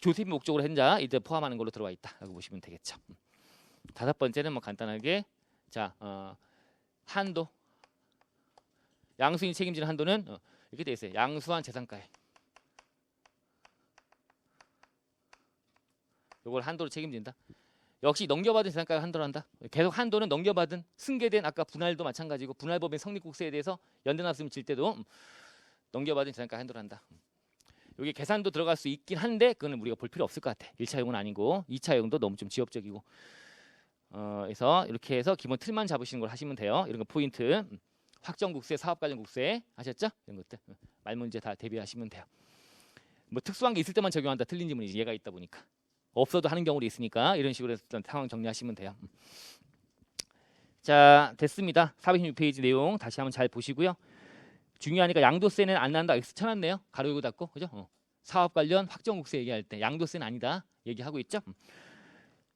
조세 목적으로 한 자 이때 포함하는 걸로 들어와 있다라고 보시면 되겠죠. 다섯 번째는 뭐 간단하게 자 한도 양수인이 책임지는 한도는 이렇게 돼 있어요. 양수한 재산가액. 이걸 한도로 책임진다. 역시 넘겨받은 재산가액 한도로 한다. 계속 한도는 넘겨받은 승계된 아까 분할도 마찬가지고 분할법인 성립국세에 대해서 연대납세금 질 때도 넘겨받은 재산가액 한도로 한다. 여기 계산도 들어갈 수 있긴 한데 그거는 우리가 볼 필요 없을 것 같아. 1차용은 아니고 2차용도 너무 좀 지엽적이고 그래서 이렇게 해서 기본 틀만 잡으시는 걸 하시면 돼요. 이런 거 포인트. 확정국세, 사업관련국세 아셨죠? 이런 것들 말 문제 다 대비하시면 돼요. 뭐 특수한 게 있을 때만 적용한다. 틀린 지문이지. 얘가 있다 보니까. 없어도 하는 경우도 있으니까 이런 식으로 해서 상황 정리하시면 돼요. 자, 됐습니다. 426페이지 내용 다시 한번 잘 보시고요. 중요하니까 양도세는 안 난다. X 쳐놨네요. 가로 열고 닫고. 그죠? 사업 관련 확정국세 얘기할 때 양도세는 아니다. 얘기하고 있죠.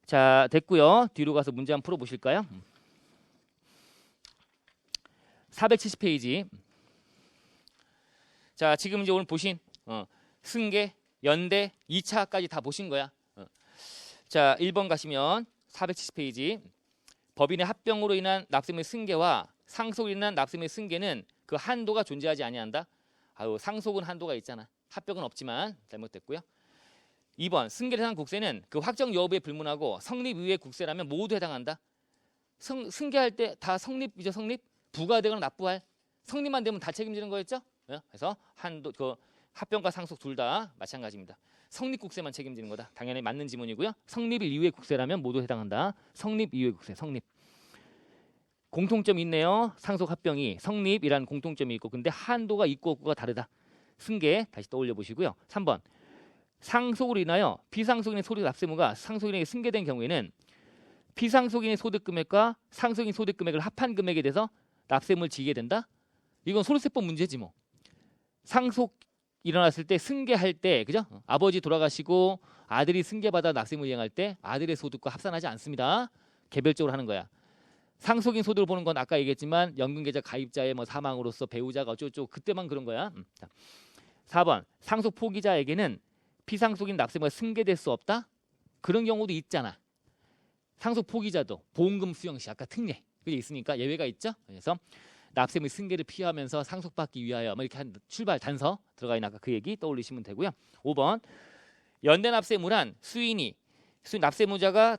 자, 됐고요. 뒤로 가서 문제 한번 풀어보실까요? 470페이지. 자, 지금 이제 오늘 보신 승계, 연대, 2차까지 다 보신 거야. 자, 1번 가시면 470페이지. 법인의 합병으로 인한 납세금의 승계와 상속으로 인한 납세금의 승계는 그 한도가 존재하지 아니한다. 아유, 상속은 한도가 있잖아. 합병은 없지만 잘못됐고요. 2번 승계 대상 국세는 그 확정 여부에 불문하고 성립 이후의 국세라면 모두 해당한다. 승계할 때 다 성립이죠. 성립. 부과되거나 납부할. 성립만 되면 다 책임지는 거였죠. 그래서 한도 그 합병과 상속 둘 다 마찬가지입니다. 성립 국세만 책임지는 거다. 당연히 맞는 지문이고요. 성립 이후의 국세라면 모두 해당한다. 성립 이후의 국세. 성립. 공통점이 있네요. 상속 합병이 성립이라는 공통점이 있고 근데 한도가 있고 없고가 다르다. 승계 다시 떠올려 보시고요. 3번 상속으로 인하여 비상속인의 소득 납세무가 상속인에게 승계된 경우에는 비상속인의 소득 금액과 상속인 소득 금액을 합한 금액에 대해서 납세무를 지게 된다. 이건 소득세법 문제지 뭐. 상속 일어났을 때 승계할 때 그죠? 아버지 돌아가시고 아들이 승계받아 납세무 이행할 때 아들의 소득과 합산하지 않습니다. 개별적으로 하는 거야. 상속인 소득을 보는 건 아까 얘기했지만 연금계좌 가입자의 뭐 사망으로서 배우자가 어쩌고 그때만 그런 거야. 4번 상속 포기자에게는 피상속인 납세무가 승계될 수 없다. 그런 경우도 있잖아. 상속 포기자도 보험금 수령 시 아까 특례 그게 있으니까 예외가 있죠. 그래서 납세무 승계를 피하면서 상속받기 위하여 뭐 이렇게 한 출발 단서 들어가 있는 아까 그 얘기 떠올리시면 되고요. 5번 연대 납세무란 수인의 납세무자가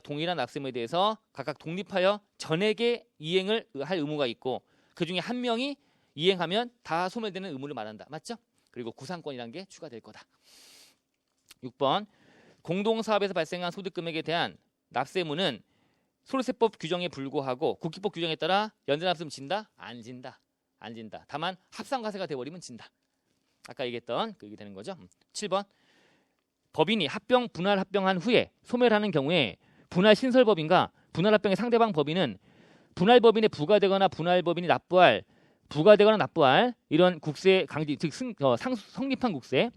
동일한 납세무에 대해서 각각 독립하여 전액의 이행을 할 의무가 있고 그 중에 한 명이 이행하면 다 소멸되는 의무를 말한다. 맞죠? 그리고 구상권이라는 게 추가될 거다. 6번 공동사업에서 발생한 소득금액에 대한 납세무는 소득세법 규정에 불구하고 국기법 규정에 따라 연대납세무 진다? 안 진다. 안 진다. 다만 합산과세가 돼버리면 진다. 아까 얘기했던 그게 되는 거죠. 7번 법인이 분할 합병한 후에 소멸하는 경우에 분할 신설법인과 분할 합병의 상대방 법인은 분할 법인에 부과되거나 분할 법인이 부과되거나 납부할 이런 국세 강제 즉 성립한 국세에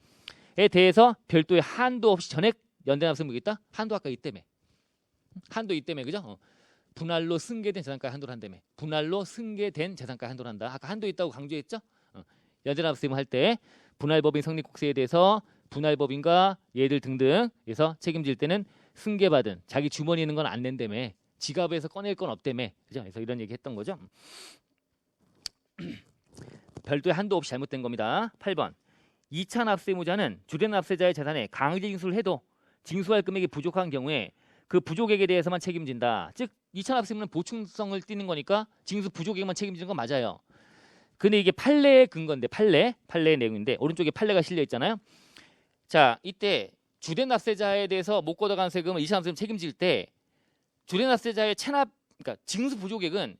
대해서 별도의 한도 없이 전액 연대납세무겠다. 한도 아까 이 때문에 그죠? 분할로 승계된 재산가액 한도를 한다며. 분할로 승계된 재산가액 한도를 한다. 아까 한도 있다고 강조했죠? 연대납세무 할 때 분할법인 성립국세에 대해서 분할법인과 얘들 등등 해서 책임질 때는 승계받은 자기 주머니에 있는 건 안 낸다며. 지갑에서 꺼낼 건 없다며. 그죠? 그래서 이런 얘기 했던 거죠. 별도의 한도 없이 잘못된 겁니다. 8번 2차 납세무자는 주된 납세자의 재산에 강제 징수를 해도 징수할 금액이 부족한 경우에 그 부족액에 대해서만 책임진다. 즉 2차 납세무는 보충성을 띠는 거니까 징수 부족액만 책임지는 건 맞아요. 근데 이게 판례의 근거인데 판례의 내용인데 오른쪽에 판례가 실려 있잖아요. 자, 이때 주된 납세자에 대해서 못 걷어간 세금을 2차 납세금 책임질 때 주된 납세자의 그러니까 징수 부족액은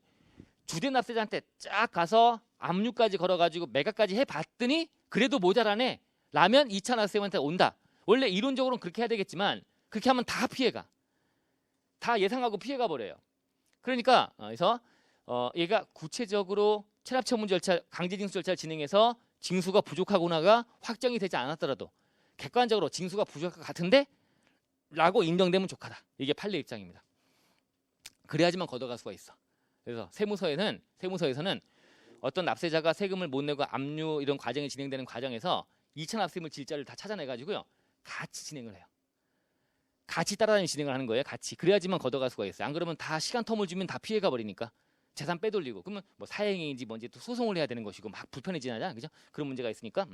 주된 납세자한테 쫙 가서 압류까지 걸어가지고 매각까지 해봤더니 그래도 모자라네 라면 2차 납세금한테 온다. 원래 이론적으로는 그렇게 해야 되겠지만 그렇게 하면 다 피해가. 다 예상하고 피해가 버려요. 그러니까 그래서 얘가 구체적으로 체납처분 절차, 강제징수 절차를 진행해서 징수가 부족하거나가 확정이 되지 않았더라도 객관적으로 징수가 부족할 것 같은데 라고 인정되면 족하다. 이게 판례 입장입니다. 그래야지만 걷어갈 수가 있어. 그래서 세무서에서는 어떤 납세자가 세금을 못 내고 압류 이런 과정이 진행되는 과정에서 2차 납세물 질자를 다 찾아내가지고요. 같이 진행을 해요. 같이 따라다니 진행을 하는 거예요. 같이. 그래야지만 걷어갈 수가 있어요. 안 그러면 다 시간 텀을 주면 다 피해가 버리니까. 재산 빼돌리고 그러면 뭐 사행인지 뭔지 또 소송을 해야 되는 것이고 막 불편해지잖아, 그죠? 그런 문제가 있으니까.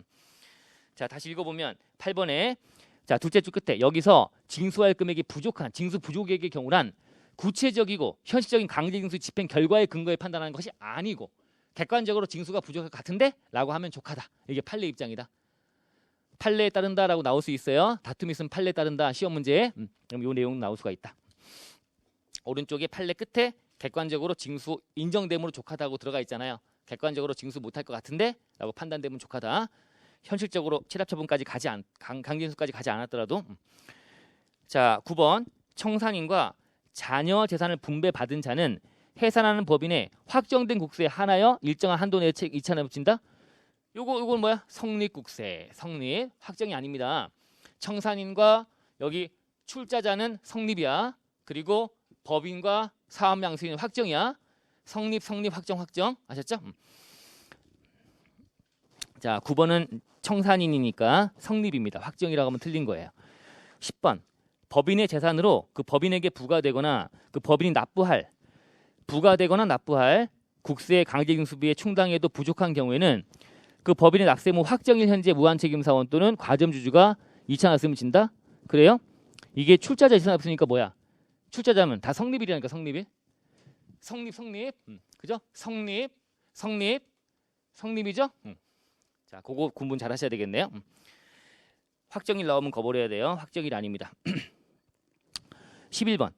자, 다시 읽어보면 8번에 자 둘째 줄 끝에 여기서 징수할 금액이 부족한 징수 부족액의 경우란 구체적이고 현실적인 강제징수 집행 결과에 근거해 판단하는 것이 아니고 객관적으로 징수가 부족할 것 같은데? 라고 하면 족하다. 이게 판례 입장이다. 판례에 따른다라고 나올 수 있어요. 다툼이 있으면 판례에 따른다. 시험 문제에. 그럼 이 내용 나올 수가 있다. 오른쪽에 판례 끝에 객관적으로 징수 인정됨으로 족하다고 들어가 있잖아요. 객관적으로 징수 못할 것 같은데? 라고 판단되면 족하다. 현실적으로 체납처분까지 강제징수까지 가지 않았더라도. 자, 9번 청산인과 자녀 재산을 분배받은 자는 해산하는 법인의 확정된 국세에 한하여 일정한 한도 내에 이차나 붙인다. 요건 뭐야? 성립국세. 성립. 확정이 아닙니다. 청산인과 여기 출자자는 성립이야. 그리고 법인과 사업양수인은 확정이야. 성립, 확정. 아셨죠? 자, 9번은 청산인이니까 성립입니다. 확정이라고 하면 틀린 거예요. 10번. 법인의 재산으로 그 법인에게 부과되거나 그 법인이 부과되거나 납부할 국세의 강제징수비의 충당에도 부족한 경우에는 그 법인의 납세무 확정일 현재 무한책임사원 또는 과점주주가 이차났음을 진다? 그래요? 이게 출자자 이차 없으니까 뭐야? 출자자면 다 성립이라니까 성립이. 성립. 그죠? 성립이죠? 자, 그거 구분 잘 하셔야 되겠네요. 확정일 나오면 거버려야 돼요. 확정일 아닙니다. 11번.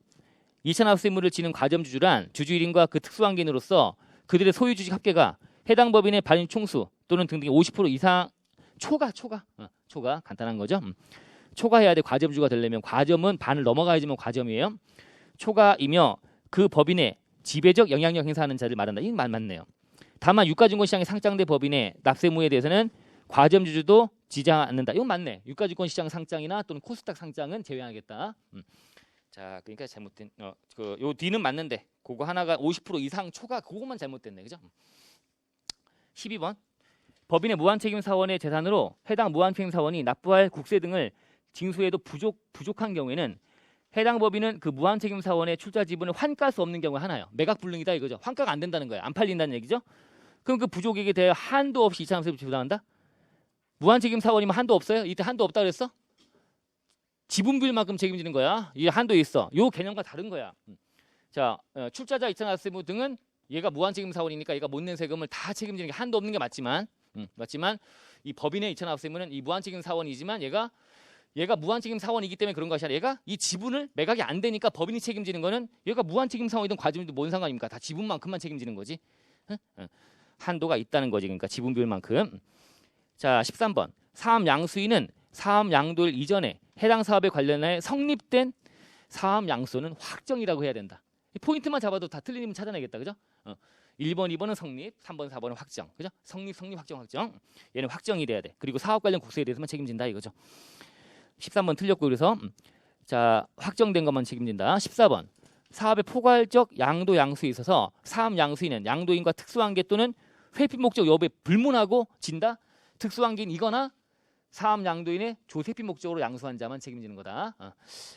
이차납세무를 지는 과점주주란 주주일인과 그 특수환경으로서 그들의 소유주식 합계가 해당 법인의 발행 총수 또는 등등의 50% 이상 초과 간단한 거죠. 초과해야 돼. 과점주가 되려면 과점은 반을 넘어가야지만 과점이에요. 초과이며 그 법인의 지배적 영향력 행사하는 자를 말한다. 이건 맞네요. 다만 유가증권시장에 상장된 법인의 납세무에 대해서는 과점주주도 지장하지 않는다. 이건 맞네. 유가증권시장 상장이나 또는 코스닥 상장은 제외하겠다. 자, 그러니까 잘못된 요 D는 맞는데 그거 하나가 50% 이상 초과 그거만 잘못됐네. 그죠? 12번. 법인의 무한책임사원의 재산으로 해당 무한책임사원이 납부할 국세 등을 징수해도 부족한 경우에는 해당 법인은 그 무한책임사원의 출자 지분을 환가할 수 없는 경우가 하나요. 매각불능이다 이거죠. 환가가 안 된다는 거예요. 안 팔린다는 얘기죠. 그럼 그 부족액에 대해 한도 없이 이차납세를 부담한다? 무한책임사원이면 한도 없어요? 이때 한도 없다 그랬어? 지분비율만큼 책임지는 거야. 이 한도 있어. 요 개념과 다른 거야. 자, 출자자 이차납세무 등은 얘가 무한책임사원이니까 얘가 못 낸 세금을 다 책임지는 게 한도 없는 게 맞지만 이 법인의 이차납세무는 이 무한책임사원이지만 얘가 무한책임사원이기 때문에 그런 것이 아니라 얘가 이 지분을 매각이 안 되니까 법인이 책임지는 거는 얘가 무한책임사원이든 과점이든 뭔 상관입니까? 다 지분만큼만 책임지는 거지. 한도가 있다는 거지. 그러니까 지분비율만큼. 자, 13번. 사업양수인은 사업양도일 이전에 해당 사업에 관련해 성립된 사업양수는 확정이라고 해야 된다. 포인트만 잡아도 다 틀리면 찾아내겠다. 그죠? 1번, 2번은 성립, 3번, 4번은 확정. 그죠? 성립, 확정. 얘는 확정이 돼야 돼. 그리고 사업 관련 국세에 대해서만 책임진다 이거죠. 13번 틀렸고 그래서 자, 확정된 것만 책임진다. 14번. 사업의 포괄적 양도 양수에 있어서 사업 양수인은 양도인과 특수관계 또는 회피 목적 여부에 불문하고 진다. 특수관계인이거나 사업 양도인의 조세피 목적으로 양수한 자만 책임지는 거다.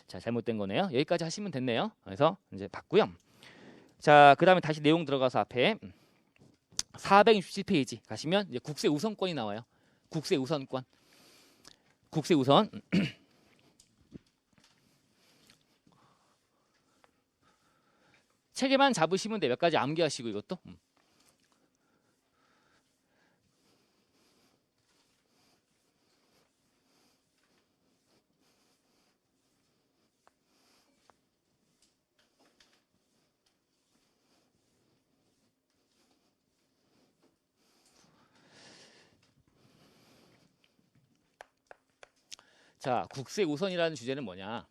자, 잘못된 거네요. 여기까지 하시면 됐네요. 그래서 이제 봤고요. 자, 그다음에 다시 내용 들어가서 앞에 467페이지 가시면 이제 국세 우선권이 나와요. 국세 우선권. 국세 우선. 책에만 잡으시면 돼. 몇 가지 암기하시고 이것도. 자, 국세 우선이라는 주제는 뭐냐?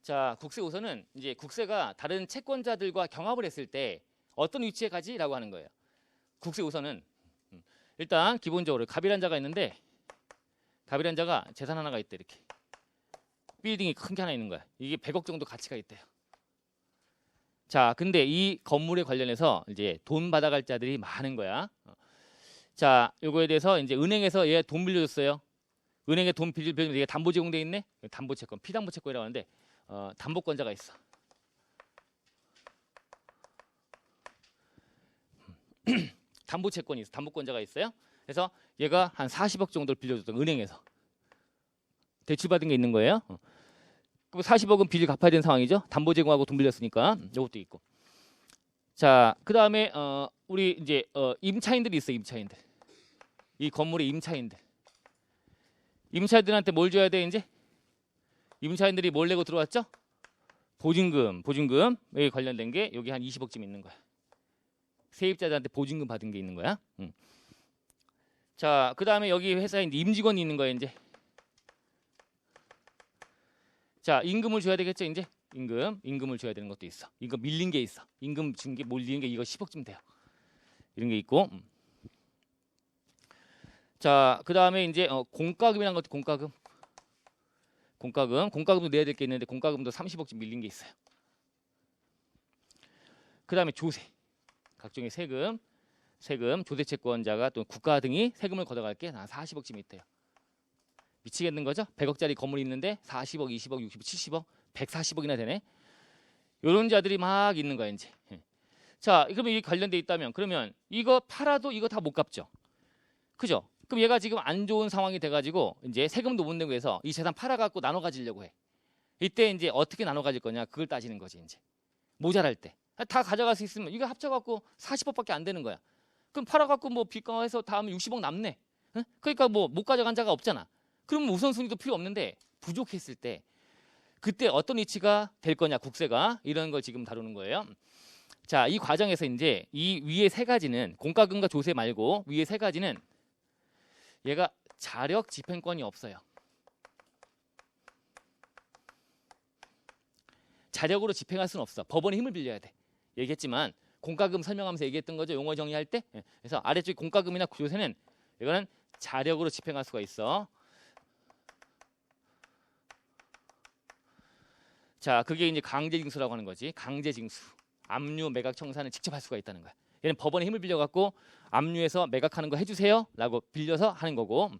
자, 국세 우선은 이제 국세가 다른 채권자들과 경합을 했을 때 어떤 위치에 가지라고 하는 거예요. 국세 우선은 일단 기본적으로 갑이란 자가 있는데 갑이란 자가 재산 하나가 있대. 이렇게 빌딩이 큰 게 하나 있는 거야. 이게 100억 정도 가치가 있대요. 자, 근데 이 건물에 관련해서 이제 돈 받아갈 자들이 많은 거야. 자, 요거에 대해서 이제 은행에서 얘 돈 빌려줬어요. 은행에 돈 빌려주면 얘가 담보 제공돼 있네. 담보 채권, 피담보 채권이라고 하는데 담보권자가 있어. 담보채권이 있어. 담보권자가 있어요. 그래서 얘가 한 40억 정도를 빌려줬던 은행에서 대출받은 게 있는 거예요. 그럼 40억은 빚을 갚아야 되는 상황이죠. 담보 제공하고 돈 빌렸으니까 이것도 있고. 자, 그 다음에 우리 이제 임차인들이 있어. 임차인들. 이 건물의 임차인들. 임차인들한테 뭘 줘야 돼 이제? 임차인들이 뭘 내고 들어왔죠? 보증금에 관련된 게 여기 한 20억쯤 있는 거야. 세입자들한테 보증금 받은 게 있는 거야. 자, 그 다음에 여기 회사에 이제 임직원이 있는 거야 이제. 자, 임금을 줘야 되겠죠 이제. 임금을 줘야 되는 것도 있어. 이거 밀린 게 있어. 임금 준 게 몰리는 게 이거 10억쯤 돼요. 이런 게 있고. 자, 그 다음에 이제 공과금이라는 것도 공과금도 내야 될 게 있는데 공과금도 30억쯤 밀린 게 있어요. 그 다음에 조세, 각종의 세금, 조세채권자가 또 국가 등이 세금을 걷어갈 게 한 40억쯤 있대요. 미치겠는 거죠? 100억짜리 건물이 있는데 40억, 20억, 60억, 70억, 140억이나 되네. 이런 자들이 막 있는 거야 이제. 자, 그러면 이게 관련돼 있다면 그러면 이거 팔아도 이거 다 못 갚죠. 그죠? 그럼 얘가 지금 안 좋은 상황이 돼가지고 이제 세금도 못 내고 해서 이 재산 팔아갖고 나눠 가지려고 해. 이때 이제 어떻게 나눠 가질 거냐 그걸 따지는 거지 이제. 모자랄 때 다 가져갈 수 있으면 이거 합쳐갖고 40억밖에 안 되는 거야. 그럼 팔아갖고 뭐 빚감해서 다음에 60억 남네. 응? 그러니까 뭐 못 가져간 자가 없잖아. 그러면 우선순위도 필요 없는데 부족했을 때 그때 어떤 위치가 될 거냐 국세가 이런 걸 지금 다루는 거예요. 자, 이 과정에서 이제 이 위에 세 가지는 공과금과 조세 말고 위에 세 가지는 얘가 자력 집행권이 없어요. 자력으로 집행할 수는 없어. 법원의 힘을 빌려야 돼. 얘기했지만 공과금 설명하면서 얘기했던 거죠. 용어 정의할 때. 그래서 아래쪽 공과금이나 조세는 이거는 자력으로 집행할 수가 있어. 자, 그게 이제 강제징수라고 하는 거지. 강제징수. 압류, 매각, 청산을 직접 할 수가 있다는 거야. 얘는 법원의 힘을 빌려갖고 압류해서 매각하는 거 해주세요 라고 빌려서 하는 거고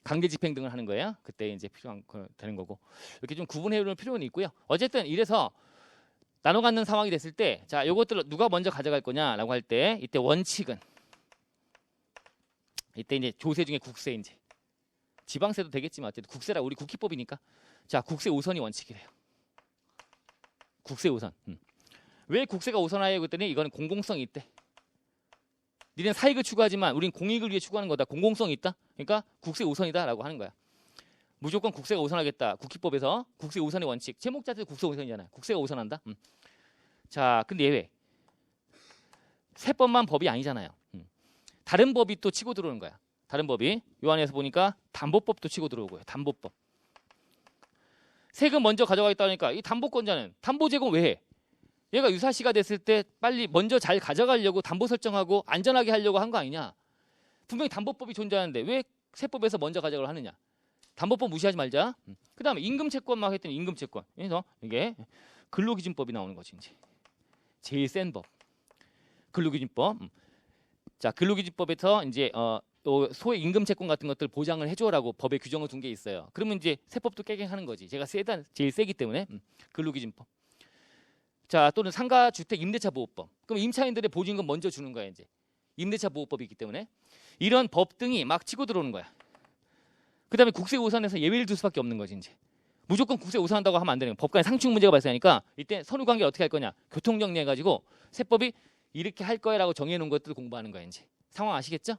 강제 집행 등을 하는 거예요. 그때 이제 필요한 거 되는 거고 이렇게 좀 구분해 놓을 필요는 있고요. 어쨌든 이래서 나눠 갖는 상황이 됐을 때 자, 요것들을 누가 먼저 가져갈 거냐라고 할 때 이때 원칙은 이때 이제 조세 중에 국세 이제 지방세도 되겠지만 어쨌든 국세라 우리 국기법이니까 자, 국세 우선이 원칙이래요. 국세 우선. 왜 국세가 우선하여 그랬더니 이거는 공공성이 있대. 니는 사익을 추구하지만 우린 공익을 위해 추구하는 거다. 공공성이 있다. 그러니까 국세 우선이다라고 하는 거야. 무조건 국세가 우선하겠다. 국기법에서 국세 우선의 원칙. 제목 자체도 국세 우선이잖아요. 국세가 우선한다. 자, 근데 예외. 세법만 법이 아니잖아요. 다른 법이 또 치고 들어오는 거야. 다른 법이 요 안에서 보니까 담보법도 치고 들어오고요. 담보법. 세금 먼저 가져가겠다 하니까 이 담보권자는 담보 제공 왜 해? 얘가 유사시가 됐을 때 빨리 먼저 잘 가져가려고 담보 설정하고 안전하게 하려고 한 거 아니냐. 분명히 담보법이 존재하는데 왜 세법에서 먼저 가져가려 하느냐. 담보법 무시하지 말자. 그 다음에 임금채권 막 했더니 임금채권. 그래서 이게 근로기준법이 나오는 거지 이제. 제일 센 법. 근로기준법. 자, 근로기준법에서 이제 소위 임금채권 같은 것들 보장을 해줘라고 법에 규정을 둔 게 있어요. 그러면 이제 세법도 깨갱하는 거지. 제가 제일 세기 때문에 근로기준법. 자, 또는 상가주택 임대차 보호법. 그럼 임차인들의 보증금 먼저 주는 거야 이제. 임대차 보호법이 있기 때문에 이런 법 등이 막 치고 들어오는 거야. 그다음에 국세 우선에서 예외를 둘 수밖에 없는 거지 이제. 무조건 국세 우선한다고 하면 안 되는 거야. 법 간에 상충 문제가 발생하니까 이때 선후관계 어떻게 할 거냐. 교통 정리해가지고 세법이 이렇게 할 거야라고 정해놓은 것들을 공부하는 거야 이제. 상황 아시겠죠?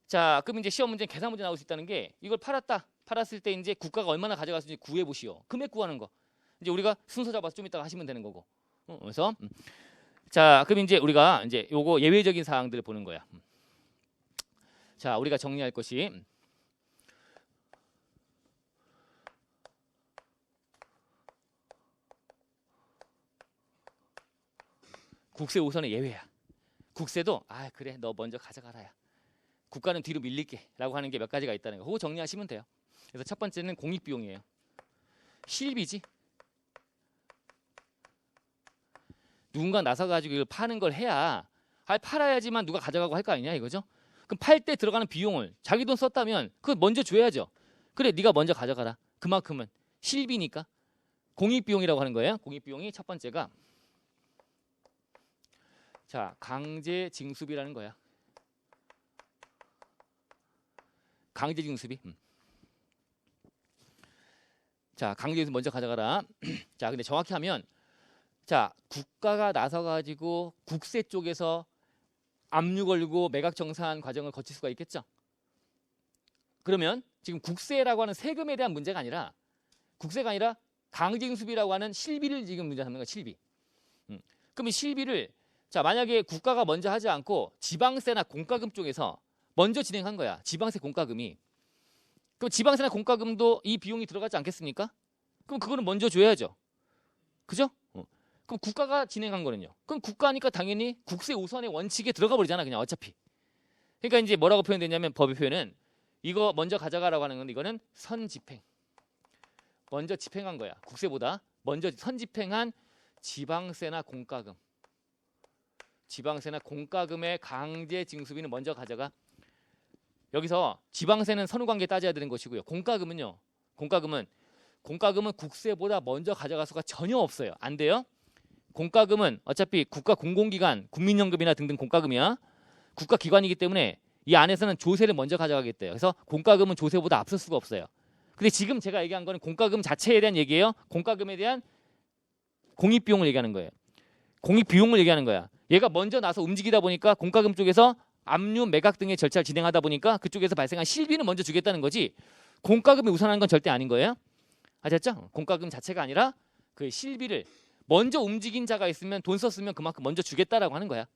자, 그럼 이제 시험 문제는 계산 문제 나올 수 있다는 게 이걸 팔았을 때 이제 국가가 얼마나 가져갈 수 있는지 구해 보시오. 금액 구하는 거. 이제 우리가 순서 잡아서 좀 이따가 하시면 되는 거고. 그래서 자, 그럼 이제 우리가 이제 요거 예외적인 사항들을 보는 거야. 자, 우리가 정리할 것이 국세 우선의 예외야. 국세도 그래 너 먼저 가져가라야. 국가는 뒤로 밀릴게 라고 하는 게 몇 가지가 있다는 거. 그거 정리하시면 돼요. 그래서 첫 번째는 공익비용이에요. 실비지. 누군가 나서가지고 이걸 파는 걸 해야 팔아야지만 누가 가져가고 할 거 아니냐 이거죠. 그럼 팔 때 들어가는 비용을 자기 돈 썼다면 그거 먼저 줘야죠. 그래 네가 먼저 가져가라. 그만큼은 실비니까 공익비용이라고 하는 거예요. 공익비용이 첫 번째가 자, 강제 징수비라는 거야. 강제 징수비. 자, 강제 징수비 먼저 가져가라. 자, 근데 정확히 하면 자, 국가가 나서 가지고 국세 쪽에서 압류 걸고 매각 정산 과정을 거칠 수가 있겠죠. 그러면 지금 국세라고 하는 세금에 대한 문제가 아니라 국세가 아니라 강제징수비라고 하는 실비를 지금 문제 삼는 거야. 실비. 그럼 이 실비를 자, 만약에 국가가 먼저 하지 않고 지방세나 공과금 쪽에서 먼저 진행한 거야. 지방세 공과금이. 그럼 지방세나 공과금도 이 비용이 들어가지 않겠습니까? 그럼 그거는 먼저 줘야죠. 그죠? 그럼 국가가 진행한 거는요. 그럼 국가니까 당연히 국세 우선의 원칙에 들어가 버리잖아. 그냥 어차피. 그러니까 이제 뭐라고 표현되냐면 법의 표현은 이거 먼저 가져가라고 하는 건 이거는 선집행. 먼저 집행한 거야. 국세보다 먼저 선집행한 지방세나 공과금. 지방세나 공과금의 강제 징수비는 먼저 가져가. 여기서 지방세는 선후관계 따져야 되는 것이고요. 공과금은요. 공과금은 국세보다 먼저 가져갈 수가 전혀 없어요. 안 돼요. 공과금은 어차피 국가 공공기관, 국민연금이나 등등 공과금이야. 국가기관이기 때문에 이 안에서는 조세를 먼저 가져가겠대요. 그래서 공과금은 조세보다 앞설 수가 없어요. 근데 지금 제가 얘기한 거는 공과금 자체에 대한 얘기예요. 공과금에 대한 공익비용을 얘기하는 거예요. 공익비용을 얘기하는 거야. 얘가 먼저 나서 움직이다 보니까 공과금 쪽에서 압류, 매각 등의 절차를 진행하다 보니까 그쪽에서 발생한 실비는 먼저 주겠다는 거지 공과금이 우선한 건 절대 아닌 거예요. 아셨죠? 공과금 자체가 아니라 그 실비를 먼저 움직인 자가 있으면 돈 썼으면 그만큼 먼저 주겠다라고 하는 거야.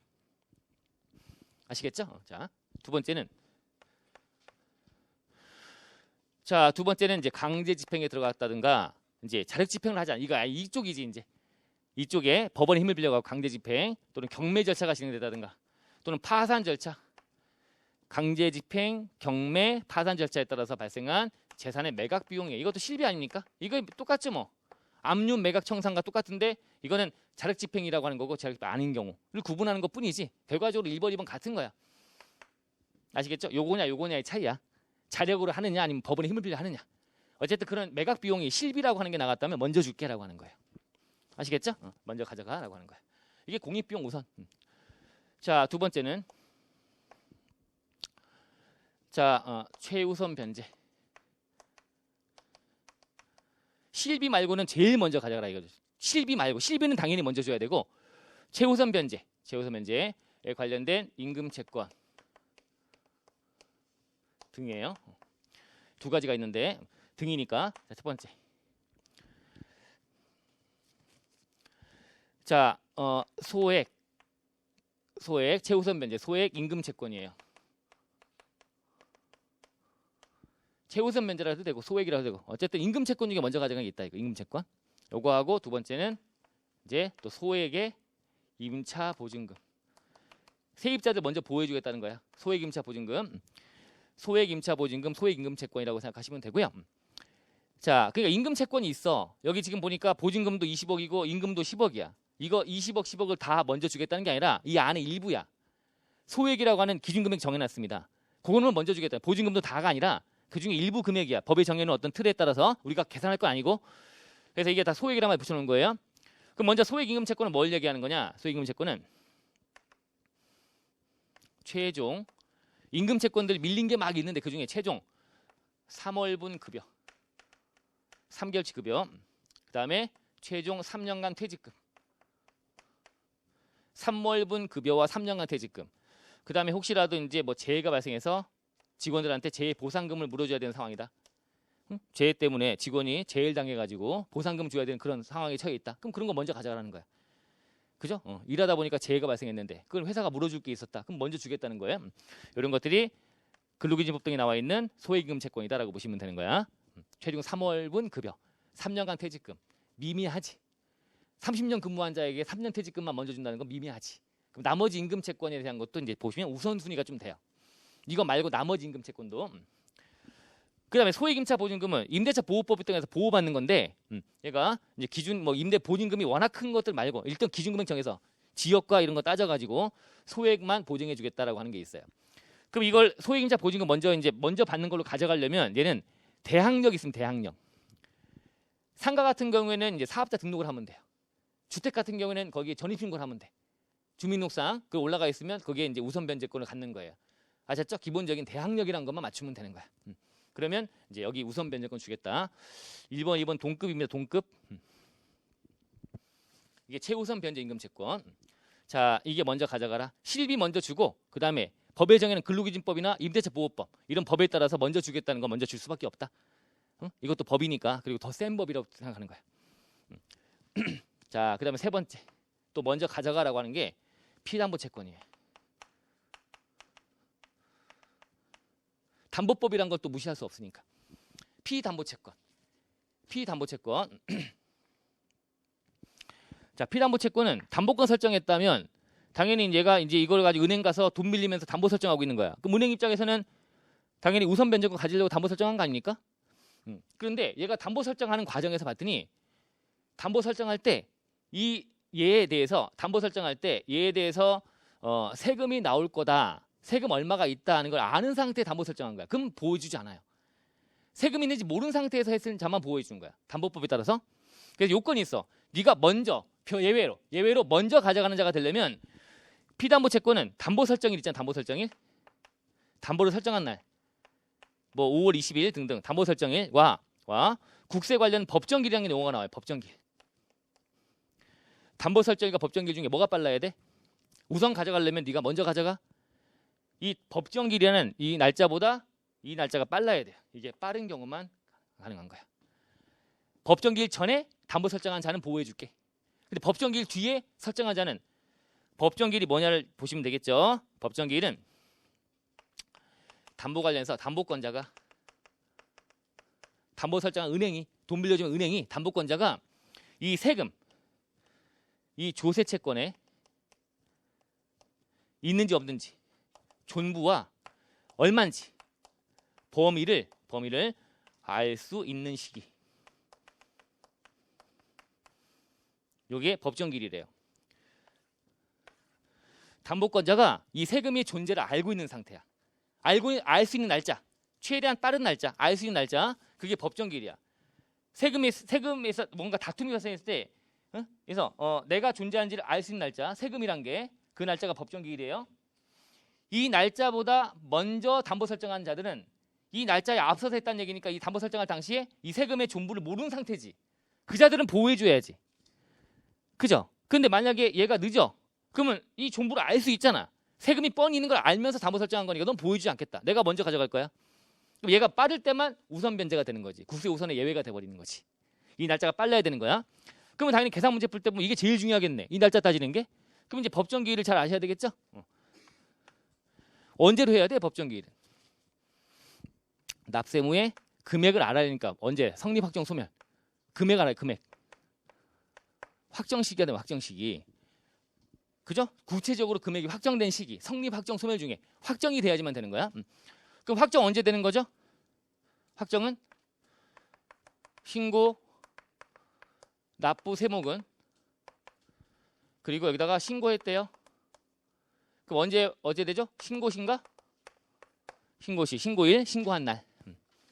아시겠죠? 자, 두 번째는 이제 강제 집행에 들어갔다든가 이제 자력 집행을 하지 않아. 이쪽이지 이제. 이쪽에 법원의 힘을 빌려가고 강제 집행 또는 경매 절차가 진행되다든가 또는 파산 절차. 강제 집행, 경매, 파산 절차에 따라서 발생한 재산의 매각 비용이에요. 이것도 실비 아닙니까? 이거 똑같죠 뭐. 압류 매각 청산과 똑같은데 이거는 자력 집행이라고 하는 거고 자력 집행 아닌 경우를 구분하는 것뿐이지 결과적으로 1번, 2번 같은 거야. 아시겠죠? 요거냐의 차이야. 자력으로 하느냐 아니면 법원의 힘을 빌려 하느냐. 어쨌든 그런 매각 비용이 실비라고 하는 게 나갔다면 먼저 줄게라고 하는 거예요. 아시겠죠? 먼저 가져가라고 하는 거야. 이게 공익비용 우선. 자, 두 번째는 최우선 변제. 실비 말고는 제일 먼저 가져가라 이거죠. 실비 말고 실비는 당연히 먼저 줘야 되고 최우선 변제에 관련된 임금 채권 등이에요. 두 가지가 있는데 등이니까 첫 번째. 자, 소액 최우선 변제 소액 임금 채권이에요. 최우선 변제라 해도 되고 소액이라 해도 되고 어쨌든 임금 채권 중에 먼저 가져가는 게 있다 이거 임금 채권. 요거하고 두 번째는 이제 또 소액의 임차 보증금. 세입자들 먼저 보호해 주겠다는 거야. 소액 임차 보증금. 소액 임차 보증금, 소액 임금 채권이라고 생각하시면 되고요. 자, 그러니까 임금 채권이 있어. 여기 지금 보니까 보증금도 20억이고 임금도 10억이야. 이거 20억, 10억을 다 먼저 주겠다는 게 아니라 이 안에 일부야. 소액이라고 하는 기준금액 정해놨습니다. 그거는 먼저 주겠다. 보증금도 다가 아니라 그중에 일부 금액이야. 법에 정해놓은 어떤 틀에 따라서 우리가 계산할 건 아니고 그래서 이게 다 소액이라는 말 붙여놓은 거예요. 그럼 먼저 소액 임금 채권은 뭘 얘기하는 거냐? 소액 임금 채권은 최종 임금 채권들 밀린 게 막 있는데 그중에 최종 3월분 급여 3개월치 급여 그 다음에 최종 3년간 퇴직금 3월분 급여와 3년간 퇴직금 그 다음에 혹시라도 이제 뭐 재해가 발생해서 직원들한테 재해 보상금을 물어줘야 되는 상황이다. 재해 때문에 직원이 재해를 당해가지고 보상금 줘야 되는 그런 상황에 처해 있다. 그럼 그런 거 먼저 가져가라는 거야. 그죠? 일하다 보니까 재해가 발생했는데 그걸 회사가 물어줄 게 있었다. 그럼 먼저 주겠다는 거예요. 이런 것들이 근로기준법 등에 나와 있는 소액임금 채권이다라고 보시면 되는 거야. 최종 3월분 급여, 3년간 퇴직금. 미미하지. 30년 근무한 자에게 3년 퇴직금만 먼저 준다는 건 미미하지. 그럼 나머지 임금 채권에 대한 것도 이제 보시면 우선순위가 좀 돼요. 이거 말고 나머지 임금 채권도. 그다음에 소액임차 보증금은 임대차 보호법 등에서 보호받는 건데 얘가 이제 기준 뭐 임대 보증금이 워낙 큰 것들 말고 일단 기준금액 정해서 지역과 이런 거 따져가지고 소액만 보증해주겠다라고 하는 게 있어요. 그럼 이걸 소액임차 보증금 먼저 받는 걸로 가져가려면 얘는 대항력 있으면 대항력. 상가 같은 경우에는 이제 사업자 등록을 하면 돼요. 주택 같은 경우에는 거기에 전입신고를 하면 돼. 주민등록상 그 올라가 있으면 거기에 이제 우선 변제권을 갖는 거예요. 아셨죠? 기본적인 대학력이란 것만 맞추면 되는 거야. 그러면 이제 여기 우선 변제권 주겠다. 1번, 2번 동급입니다. 동급. 이게 최우선 변제 임금 채권. 자, 이게 먼저 가져가라. 실비 먼저 주고 그다음에 법에 정해놓은 근로기준법이나 임대차 보호법 이런 법에 따라서 먼저 주겠다는 거 먼저 줄 수밖에 없다. 응? 이것도 법이니까. 그리고 더 센 법이라고 생각하는 거야. 자, 그다음에 세 번째. 또 먼저 가져가라고 하는 게 피담보 채권이에요. 담보법이란 걸 또 무시할 수 없으니까. 피담보 채권. 피담보 채권. 자, 피담보 채권은 담보권 설정했다면 당연히 얘가 이제 이걸 가지고 은행 가서 돈 밀리면서 담보 설정하고 있는 거야. 그럼 은행 입장에서는 당연히 우선 변제권 가지려고 담보 설정한 거 아닙니까? 그런데 얘가 담보 설정하는 과정에서 봤더니 담보 설정할 때 얘에 대해서 담보 설정할 때 얘에 대해서 세금이 나올 거다. 세금 얼마가 있다 하는 걸 아는 상태에 담보 설정한 거야. 그럼 보여주지 않아요. 세금이 있는지 모르는 상태에서 했을 자만 보호해 주는 거야. 담보법에 따라서. 그래서 요건이 있어. 네가 먼저 예외로 먼저 가져가는 자가 되려면 피담보 채권은 담보 설정일 있잖아. 담보 설정일. 담보를 설정한 날. 뭐 5월 20일 등등 담보 설정일과 국세 관련 법정기일이라는 용어가 나와요. 법정기일. 담보 설정일과 법정기일 중에 뭐가 빨라야 돼? 우선 가져가려면 네가 먼저 가져가. 이 법정기일이라는 이 날짜보다 이 날짜가 빨라야 돼요. 이게 빠른 경우만 가능한 거야. 법정기일 전에 담보 설정한 자는 보호해 줄게. 근데 법정기일 뒤에 설정한 자는 법정기일이 뭐냐를 보시면 되겠죠. 법정기일은 담보 관련해서 담보권자가 담보 설정한 은행이 돈 빌려주면 은행이 담보권자가 이 세금 이 조세 채권에 있는지 없는지 존부와 얼마인지 범위를 알 수 있는 시기. 요게 법정기일이래요. 담보권자가 이 세금의 존재를 알고 있는 상태야. 알 수 있는 날짜, 최대한 빠른 날짜, 알 수 있는 날짜, 그게 법정기일이야. 세금에서 뭔가 다툼이 발생했을 때, 그래서 내가 존재하는지를 알 수 있는 날짜, 세금이란 게 그 날짜가 법정기일이에요. 이 날짜보다 먼저 담보 설정한 자들은 이 날짜에 앞서서 했다는 얘기니까 이 담보 설정할 당시에 이 세금의 존부를 모르는 상태지. 그 자들은 보호해줘야지. 그죠? 근데 만약에 얘가 늦어. 그러면 이 존부를 알 수 있잖아. 세금이 뻔히 있는 걸 알면서 담보 설정한 거니까 넌 보여주지 않겠다. 내가 먼저 가져갈 거야. 그럼 얘가 빠를 때만 우선 변제가 되는 거지. 국세 우선의 예외가 돼버리는 거지. 이 날짜가 빨라야 되는 거야. 그러면 당연히 계산 문제 풀 때 보면 이게 제일 중요하겠네. 이 날짜 따지는 게. 그럼 이제 법정기일을 잘 아셔야 되겠죠? 언제로 해야 돼? 법정기일은. 납세무의 금액을 알아야 되니까 언제? 성립 확정 소멸. 금액 알아요. 금액. 확정 시기가 되면 확정 시기. 그죠? 구체적으로 금액이 확정된 시기. 성립 확정 소멸 중에 확정이 돼야지만 되는 거야. 그럼 확정 언제 되는 거죠? 확정은 신고 납부 세목은 그리고 여기다가 신고했대요. 그럼 언제 되죠? 신고시인가? 신고시, 신고일, 신고한 날.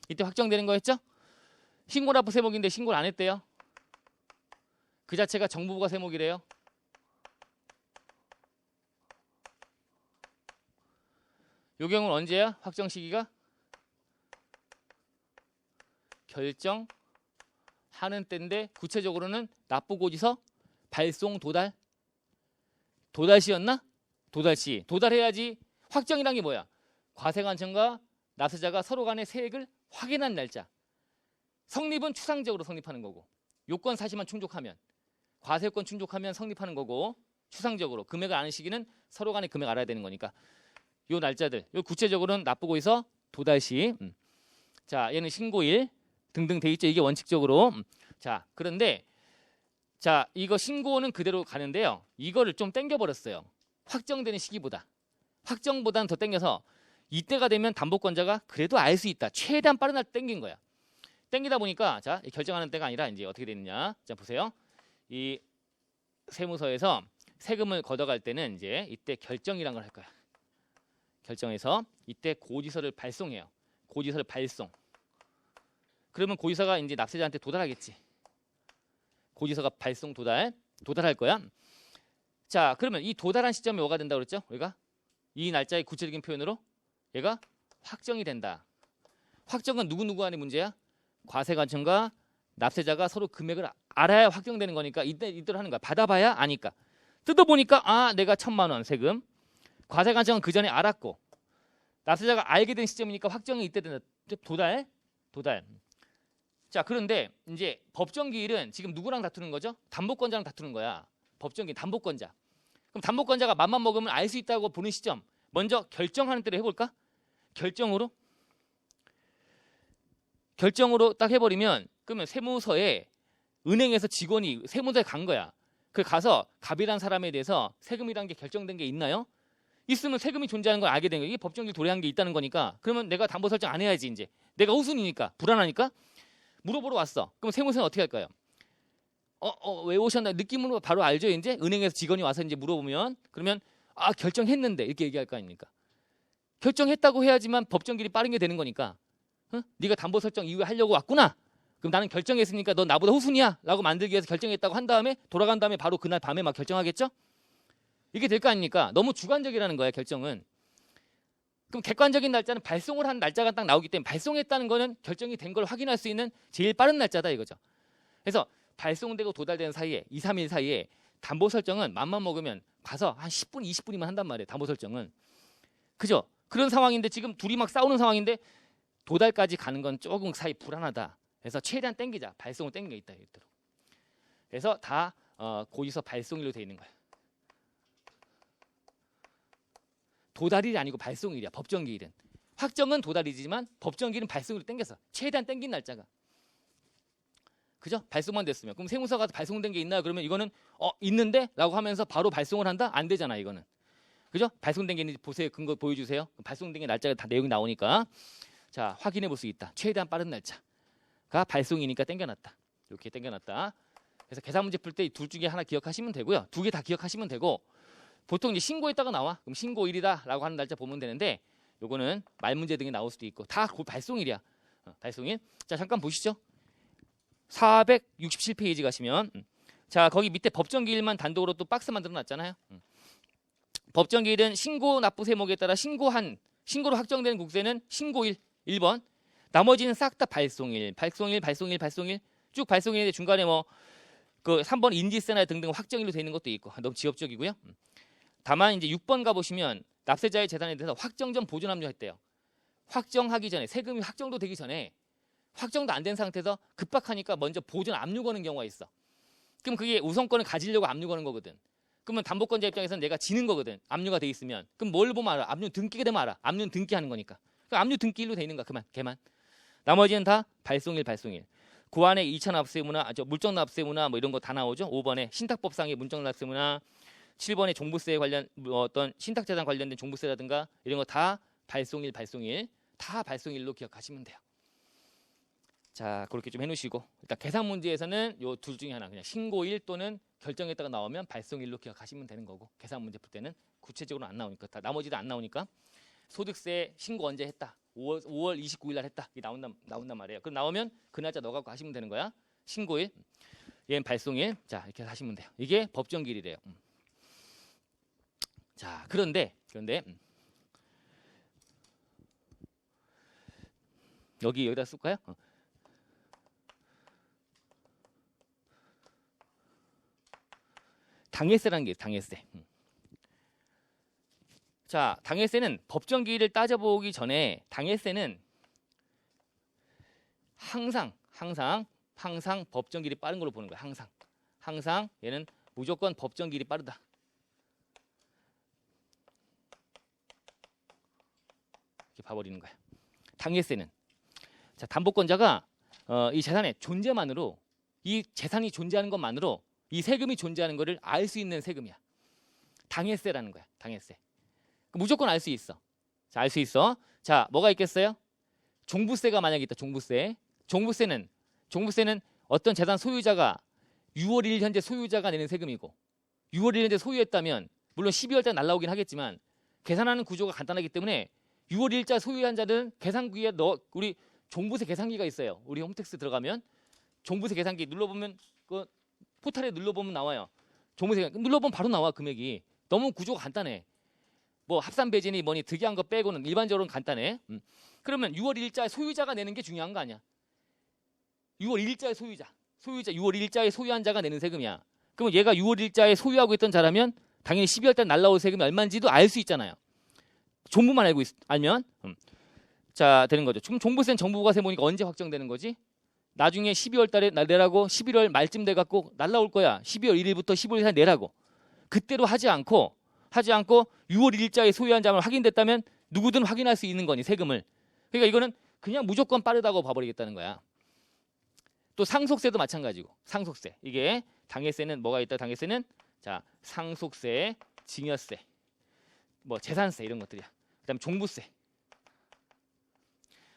이때 확정되는 거였죠? 신고 납부 세목인데 신고를 안 했대요. 그 자체가 정부부가 세목이래요. 요 경우는 언제야? 확정 시기가? 결정하는 때인데 구체적으로는 납부고지서 발송 도달시였나? 도달시. 도달해야지. 확정이란 게 뭐야? 과세관청과 납세자가 서로 간의 세액을 확인한 날짜. 성립은 추상적으로 성립하는 거고 요건 사실만 충족하면 과세요건 충족하면 성립하는 거고 추상적으로 금액을 아는 시기는 서로 간의 금액 알아야 되는 거니까 요 날짜들. 요 구체적으로는 납부고지서 도달시. 자, 얘는 신고일 등등 돼 있죠. 이게 원칙적으로. 자, 그런데 자, 이거 신고는 그대로 가는데요. 이거를 좀 땡겨버렸어요. 확정되는 시기보다. 확정보다는 더 땡겨서 이때가 되면 담보권자가 그래도 알 수 있다. 최대한 빠른 날 땡긴 거야. 땡기다 보니까 자, 결정하는 때가 아니라 이제 어떻게 되느냐. 자, 보세요. 이 세무서에서 세금을 걷어갈 때는 이제 이때 결정이란 걸 할 거야. 결정해서 이때 고지서를 발송해요. 고지서를 발송. 그러면 고지서가 이제 납세자한테 도달하겠지. 고지서가 발송 도달할 거야. 자, 그러면 이 도달한 시점이 뭐가 된다고 그랬죠? 우리가 이 날짜의 구체적인 표현으로 얘가 확정이 된다. 확정은 누구 간의 문제야? 과세관청과 납세자가 서로 금액을 알아야 확정되는 거니까 이대로 하는 거야. 받아봐야 아니까. 뜯어보니까 아, 내가 1,000만 원 세금. 과세관청은 그 전에 알았고 납세자가 알게 된 시점이니까 확정이 이때 된다. 도달. 자, 그런데 이제 법정기일은 지금 누구랑 다투는 거죠? 담보권자랑 다투는 거야. 법정기일 담보권자. 그럼 담보권자가 맘만 먹으면 알 수 있다고 보는 시점. 먼저 결정하는 때로 해볼까? 결정으로 딱 해버리면 그러면 세무서에 은행에서 직원이 세무서에 간 거야. 그 가서 갑이라는 사람에 대해서 세금이라는 게 결정된 게 있나요? 있으면 세금이 존재하는 걸 알게 된 거야. 이게 법정기 도래한 게 있다는 거니까. 그러면 내가 담보 설정 안 해야지 이제. 내가 후순이니까 불안하니까 물어보러 왔어. 그럼 세무서는 어떻게 할까요? 왜 오셨나? 느낌으로 바로 알죠. 이제 은행에서 직원이 와서 이제 물어보면 그러면 아, 결정했는데 이렇게 얘기할 거 아닙니까? 결정했다고 해야지만 법정기일이 빠른 게 되는 거니까. 네가 담보 설정 이후에 하려고 왔구나. 그럼 나는 결정했으니까 너 나보다 후순이야 라고 만들기 위해서 결정했다고 한 다음에 돌아간 다음에 바로 그날 밤에 막 결정하겠죠? 이게 될 거 아닙니까? 너무 주관적이라는 거야, 결정은. 그럼 객관적인 날짜는 발송을 한 날짜가 딱 나오기 때문에 발송했다는 거는 결정이 된 걸 확인할 수 있는 제일 빠른 날짜다 이거죠. 그래서 발송되고 도달되는 사이에 2, 3일 사이에 담보 설정은 맘만 먹으면 가서 한 10분, 20분이면 한단 말이에요. 담보 설정은. 그죠? 그런 상황인데 지금 둘이 막 싸우는 상황인데 도달까지 가는 건 조금 사이 불안하다. 그래서 최대한 땡기자. 발송을 땡기게 있다. 이대로. 그래서 다 고지서 발송일로 돼 있는 거야. 도달일이 아니고 발송일이야. 법정기일은. 확정은 도달이지만 법정기일은 발송일로 땡겼어. 최대한 땡긴 날짜가. 그죠? 발송만 됐으면. 그럼 세무서 가서 발송된 게 있나? 그러면 이거는 있는데? 라고 하면서 바로 발송을 한다? 안 되잖아 이거는. 그죠? 발송된 게 있는지 보세요. 근거 보여주세요. 발송된 게 날짜가 다 내용이 나오니까. 자, 확인해 볼 수 있다. 최대한 빠른 날짜가 발송이니까 땡겨놨다. 이렇게 땡겨놨다. 그래서 계산 문제 풀 때 둘 중에 하나 기억하시면 되고요. 두 개 다 기억하시면 되고 보통 이제 신고했다가 나와. 그럼 신고일이다라고 하는 날짜 보면 되는데 요거는 말 문제 등이 나올 수도 있고 다 발송일이야. 발송일. 자, 잠깐 보시죠. 467페이지 가시면 자, 거기 밑에 법정기일만 단독으로 또 박스 만들어 놨잖아요. 법정기일은 신고 납부 세목에 따라 신고로 확정되는 국세는 신고일 1번. 나머지는 싹 다 발송일 쭉 발송일인데 중간에 뭐 그 3번 인지세나 등등 확정일로 되어 있는 것도 있고 너무 지엽적이고요. 다만 이제 6번 가보시면 납세자의 재산에 대해서 확정 전 보존 압류했대요. 확정하기 전에 세금이 확정도 되기 전에 확정도 안 된 상태에서 급박하니까 먼저 보존 압류 거는 경우가 있어. 그럼 그게 우선권을 가지려고 압류 거는 거거든. 그러면 담보권자 입장에서는 내가 지는 거거든. 압류가 돼 있으면. 그럼 뭘 보면 알아? 압류 등기가 되면 알아. 압류는 등기하는 거니까. 그럼 압류 등기일로 돼 있는 거야. 걔만. 나머지는 다 발송일. 그 안에 2차 납세문화, 물적 납세문화 뭐 이런 거 다 나오죠. 5번에 신탁법상의 물적 납세문화, 7번에 종부세에 관련 어떤 신탁재산 관련된 종부세라든가 이런 거 다 발송일 다 발송일로 기억하시면 돼요. 자, 그렇게 좀 해놓으시고 일단 계산 문제에서는 요 둘 중에 하나 그냥 신고일 또는 결정했다가 나오면 발송일로 기억하시면 되는 거고 계산 문제 풀 때는 구체적으로 안 나오니까 다 나머지도 안 나오니까 소득세 신고 언제 했다 5월 29일 날 했다 이게 나온단 말이에요. 그럼 나오면 그 날짜 넣어갖고 하시면 되는 거야. 신고일 얘는 발송일. 자, 이렇게 하시면 돼요. 이게 법정기일이래요. 자, 그런데 여기다 쓸까요? 당해세라는 게 있어요. 당해세. 자, 당해세는 법정기일을 따져보기 전에 당해세는 항상 법정기일이 빠른 걸로 보는 거야. 항상 얘는 무조건 법정기일이 빠르다. 이렇게 봐버리는 거야. 당해세는 자, 담보권자가 이 재산의 존재만으로 이 재산이 존재하는 것만으로 이 세금이 존재하는 것을 알 수 있는 세금이야. 당해세라는 거야. 당해세. 무조건 알 수 있어. 자, 알 수 있어. 자, 뭐가 있겠어요? 종부세가 만약에 있다. 종부세는 어떤 재산 소유자가 6월 1일 현재 소유자가 내는 세금이고 6월 1일 현재 소유했다면 물론 12월 달 날라오긴 하겠지만 계산하는 구조가 간단하기 때문에 6월 1일자 소유한 자들은 계산기에 우리 종부세 계산기가 있어요. 우리 홈택스 들어가면 종부세 계산기 눌러보면 그 포탈에 눌러보면 나와요. 종부세 눌러보면 바로 나와 금액이. 너무 구조가 간단해. 뭐 합산 배제니 뭐니 특이한 거 빼고는 일반적으로는 간단해. 그러면 6월 일자의 소유자가 내는 게 중요한 거 아니야? 6월 일자의 소유자 6월 일자의 소유한 자가 내는 세금이야. 그러면 얘가 6월 일자에 소유하고 있던 자라면 당연히 12월 달 날라올 세금이 얼마인지도 알 수 있잖아요. 종부만 알면 자 되는 거죠. 지금 종부세는 정부부가세 보니까 언제 확정되는 거지? 나중에 12월 달에 내라고 11월 말쯤 돼갖고 날라올 거야. 12월 1일부터 15일 사이 내라고. 그때로 하지 않고 6월 일자에 소유한 자만 확인됐다면 누구든 확인할 수 있는 거니 세금을. 그러니까 이거는 그냥 무조건 빠르다고 봐버리겠다는 거야. 또 상속세도 마찬가지고 상속세 이게 당해세는 뭐가 있다? 당해세는 자 상속세, 증여세, 뭐 재산세 이런 것들이야. 그다음에 종부세.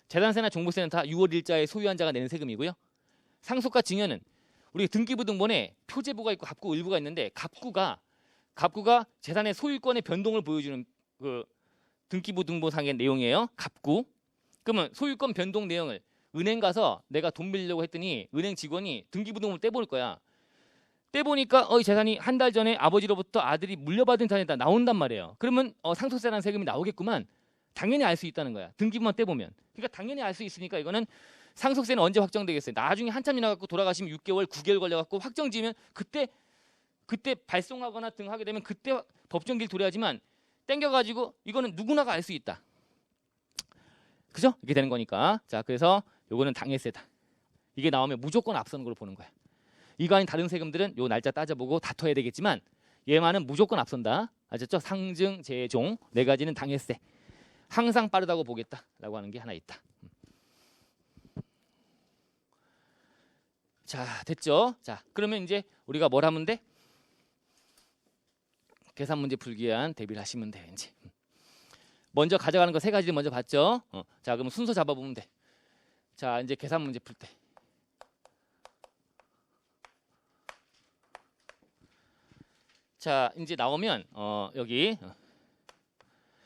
재산세나 종부세는 다 6월 일자에 소유한 자가 내는 세금이고요. 상속과 증여는 우리 등기부등본에 표제부가 있고 갑구 일부가 있는데 갑구가 재산의 소유권의 변동을 보여주는 그 등기부등본상의 내용이에요. 갑구. 그러면 소유권 변동 내용을 은행 가서 내가 돈 빌려고 했더니 은행 직원이 등기부등본을 떼볼 거야. 떼보니까 이 재산이 한 달 전에 아버지로부터 아들이 물려받은 재산이다 나온단 말이에요. 그러면 상속세라는 세금이 나오겠구만. 당연히 알 수 있다는 거야. 등기부만 떼보면. 그러니까 당연히 알 수 있으니까 이거는 상속세는 언제 확정되겠어요? 나중에 한참 지나갖고 돌아가시면 6개월, 9개월 걸려갖고 확정지으면 그때 발송하거나 등 하게 되면 그때 법정기일 도래하지만 땡겨가지고 이거는 누구나가 알 수 있다. 그죠? 이렇게 되는 거니까. 자, 그래서 요거는 당해세다. 이게 나오면 무조건 앞서는 걸로 보는 거야. 이거 아닌 다른 세금들은 요 날짜 따져보고 다퉈야 되겠지만 얘만은 무조건 앞선다. 아셨죠? 상증, 재종 네 가지는 당해세. 항상 빠르다고 보겠다라고 하는 게 하나 있다. 자, 됐죠? 자, 그러면 이제 우리가 뭘 하면 돼? 계산 문제 풀기 위한 대비를 하시면 돼. 이제 먼저 가져가는 거 세 가지를 먼저 봤죠? 자, 그럼 순서 잡아보면 돼. 자, 이제 계산 문제 풀 때. 자, 이제 나오면 여기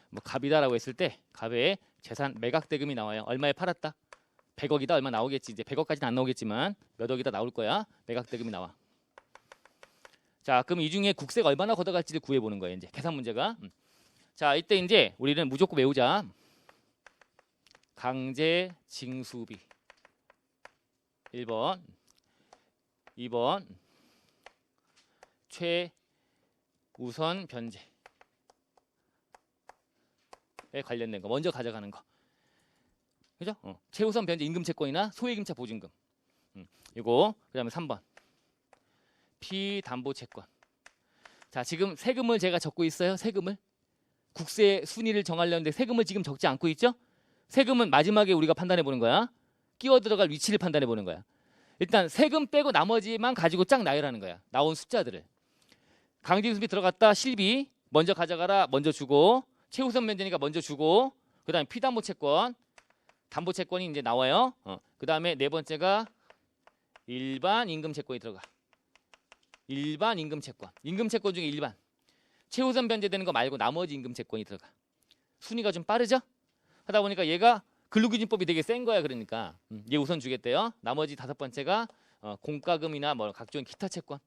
뭐 갑이다라고 했을 때 갑의 재산 매각 대금이 나와요. 얼마에 팔았다? 100억이다. 얼마 나오겠지. 이제 100억까지는 안 나오겠지만 몇 억이다 나올 거야. 매각 대금이 나와. 자, 그럼 이 중에 국세가 얼마나 걷어갈지를 구해 보는 거예요. 이제 계산 문제가. 자, 이때 이제 우리는 무조건 외우자. 강제 징수비 1번, 2번 최우선 변제에 관련된 거 먼저 가져가는 거. 그죠? 최우선 변제 임금 채권이나 소액임차 보증금. 이거 그다음에 3번 피담보 채권. 자, 지금 세금을 제가 적고 있어요. 세금을 국세 순위를 정하려는데 세금을 지금 적지 않고 있죠? 세금은 마지막에 우리가 판단해 보는 거야. 끼워 들어갈 위치를 판단해 보는 거야. 일단 세금 빼고 나머지만 가지고 쫙 나열하는 거야. 나온 숫자들을. 강제징수비 들어갔다. 실비 먼저 가져가라. 먼저 주고 최우선 변제니까 먼저 주고 그다음에 피담보 채권 담보 채권이 이제 나와요. 그다음에 네 번째가 일반 임금 채권이 들어가. 일반 임금 채권. 임금 채권 중에 일반. 최우선 변제되는 거 말고 나머지 임금 채권이 들어가. 순위가 좀 빠르죠? 하다 보니까 얘가 근로기준법이 되게 센 거야. 그러니까 얘 우선 주겠대요. 나머지 다섯 번째가 공과금이나 뭐 각종 기타 채권.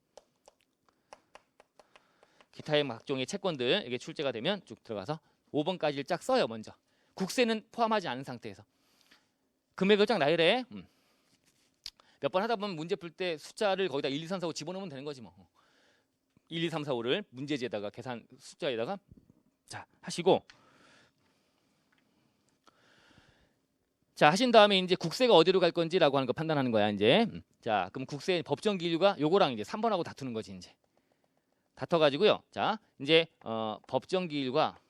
기타의 각종의 채권들 이게 출제가 되면 쭉 들어가서 5번까지를 쫙 써요. 먼저. 국세는 포함하지 않은 상태에서. 금액을 쫙 나열해. 몇 번 하다 보면 문제 풀 때 숫자를 거기다 1, 2, 3, 4, 5 집어넣으면 되는 거지 뭐. 1, 2, 3, 4, 5를 문제지에다가 계산 숫자에다가 자 하시고 자 하신 다음에 이제 국세가 어디로 갈 건지라고 하는 거 판단하는 거야 이제. 자 그럼 국세 법정 기일류가 요거랑 이제 3번하고 다투는 거지 이제. 다퉈가지고요. 자 이제 법정 기일과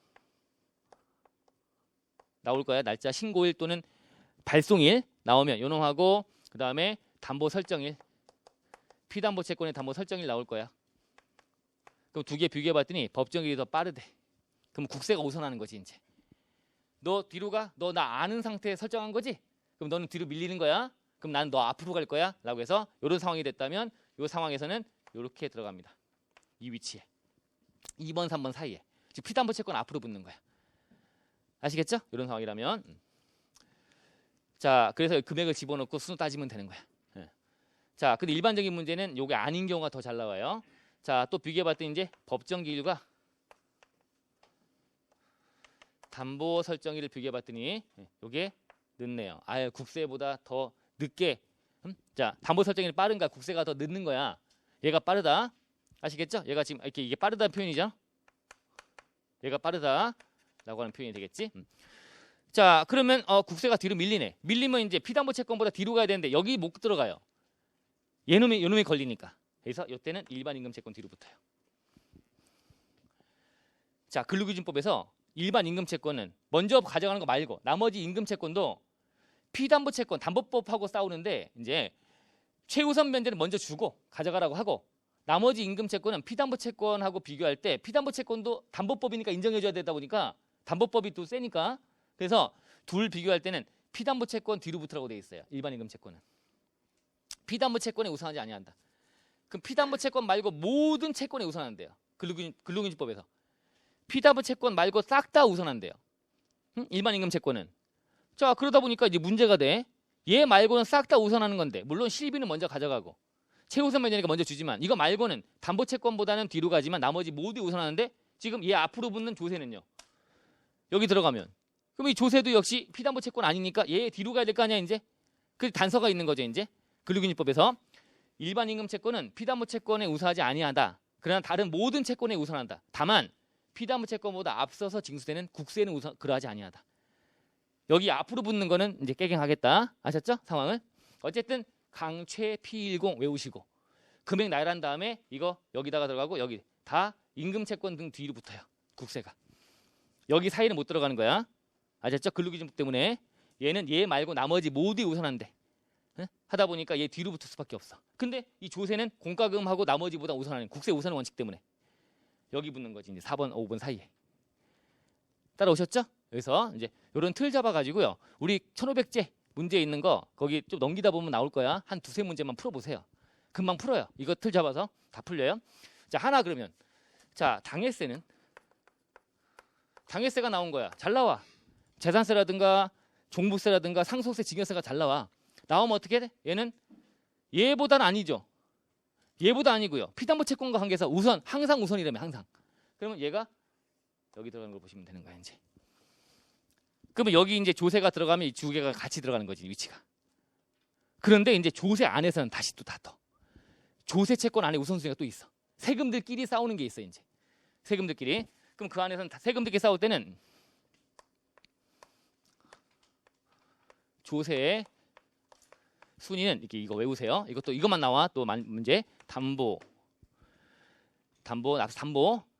나올 거야. 날짜 신고일 또는 발송일 나오면 요놈하고 그 다음에 담보 설정일 피담보 채권의 담보 설정일 나올 거야. 그럼 두 개 비교해봤더니 법정일이 더 빠르대. 그럼 국세가 우선하는 거지 이제. 너 뒤로 가? 너 나 아는 상태에 설정한 거지? 그럼 너는 뒤로 밀리는 거야? 그럼 나는 너 앞으로 갈 거야? 라고 해서 이런 상황이 됐다면 이 상황에서는 이렇게 들어갑니다. 이 위치에 2번 3번 사이에 즉 피담보 채권 앞으로 붙는 거야. 아시겠죠? 이런 상황이라면 자 그래서 금액을 집어넣고 순서 따지면 되는 거야. 자 근데 일반적인 문제는 요게 아닌 경우가 더 잘 나와요. 자, 또 비교해봤더니 이제 법정 기일과 담보 설정일을 비교해봤더니 이게 늦네요. 아예 국세보다 더 늦게. 자, 담보 설정일이 빠른가 국세가 더 늦는 거야. 얘가 빠르다. 아시겠죠? 얘가 지금 이렇게 이게 빠르다는 표현이죠. 얘가 빠르다라고 하는 표현이 되겠지. 자, 그러면 국세가 뒤로 밀리네. 밀리면 이제 피담보 채권보다 뒤로 가야 되는데 여기 못 들어가요. 요놈이 걸리니까. 그래서 이때는 일반 임금 채권 뒤로 붙어요. 자, 근로기준법에서 일반 임금 채권은 먼저 가져가는 거 말고 나머지 임금 채권도 피담보 채권 담보법하고 싸우는데 이제 최우선 면제는 먼저 주고 가져가라고 하고 나머지 임금 채권은 피담보 채권하고 비교할 때 피담보 채권도 담보법이니까 인정해줘야 되다 보니까 담보법이 또 세니까 그래서 둘 비교할 때는 피담보 채권 뒤로 붙으라고 돼 있어요. 일반 임금 채권은 피담보 채권에 우선하지 아니한다. 그럼 피담보 채권 말고 모든 채권에 우선한대요. 근로기준법에서 피담보 채권 말고 싹 다 우선한대요. 일반 임금 채권은. 자, 그러다 보니까 이제 문제가 돼. 얘 말고는 싹 다 우선하는 건데 물론 실비는 먼저 가져가고 최우선 면제니까 먼저 주지만 이거 말고는 담보 채권보다는 뒤로 가지만 나머지 모두 우선하는데 지금 얘 앞으로 붙는 조세는요. 여기 들어가면 그럼 이 조세도 역시 피담보 채권 아니니까 얘 뒤로 가야 될 거 아니야 이제. 그 단서가 있는 거죠 이제. 근로기준법에서 일반 임금 채권은 피담보 채권에 우선하지 아니하다. 그러나 다른 모든 채권에 우선한다. 다만 피담보 채권보다 앞서서 징수되는 국세는 우선 그러하지 아니하다. 여기 앞으로 붙는 거는 이제 깨갱하겠다. 아셨죠? 상황을. 어쨌든 강최 P10 외우시고 금액 나열한 다음에 이거 여기다가 들어가고 여기 다 임금 채권 등 뒤로 붙어요. 국세가. 여기 사이는 못 들어가는 거야. 아셨죠? 근로기준법 때문에 얘는 얘 말고 나머지 모두 우선한대. 하다 보니까 얘 뒤로 붙을 수밖에 없어. 근데 이 조세는 공과금하고 나머지보다 우선하는 국세 우선 원칙 때문에 여기 붙는 거지. 이제 4번, 5번 사이에. 따라오셨죠? 그래서 이제 이런 틀 잡아가지고요. 우리 1500제 문제 있는 거 거기 좀 넘기다 보면 나올 거야. 한 두세 문제만 풀어보세요. 금방 풀어요. 이거 틀 잡아서 다 풀려요. 자, 하나 그러면 자, 당해세는 당해세가 나온 거야. 잘 나와. 재산세라든가 종부세라든가 상속세, 증여세가 잘 나와. 나오면 어떻게 돼? 얘는 얘보다는 아니죠. 얘보다 아니고요. 피담보 채권과 관계에서 우선 항상 우선이라면 항상. 그러면 얘가 여기 들어가는 걸 보시면 되는 거야 이제. 그러면 여기 이제 조세가 들어가면 이 두 개가 같이 들어가는 거지 위치가. 그런데 이제 조세 안에서는 다시 또 다 떠. 조세 채권 안에 우선순위가 또 있어. 세금들끼리 싸우는 게 있어 이제. 세금들끼리. 그럼 그 안에서는 세금들끼리 싸울 때는 조세의 순위는 이렇게 이거 외우세요. 이것도 이것만 나와 또 문제. 담보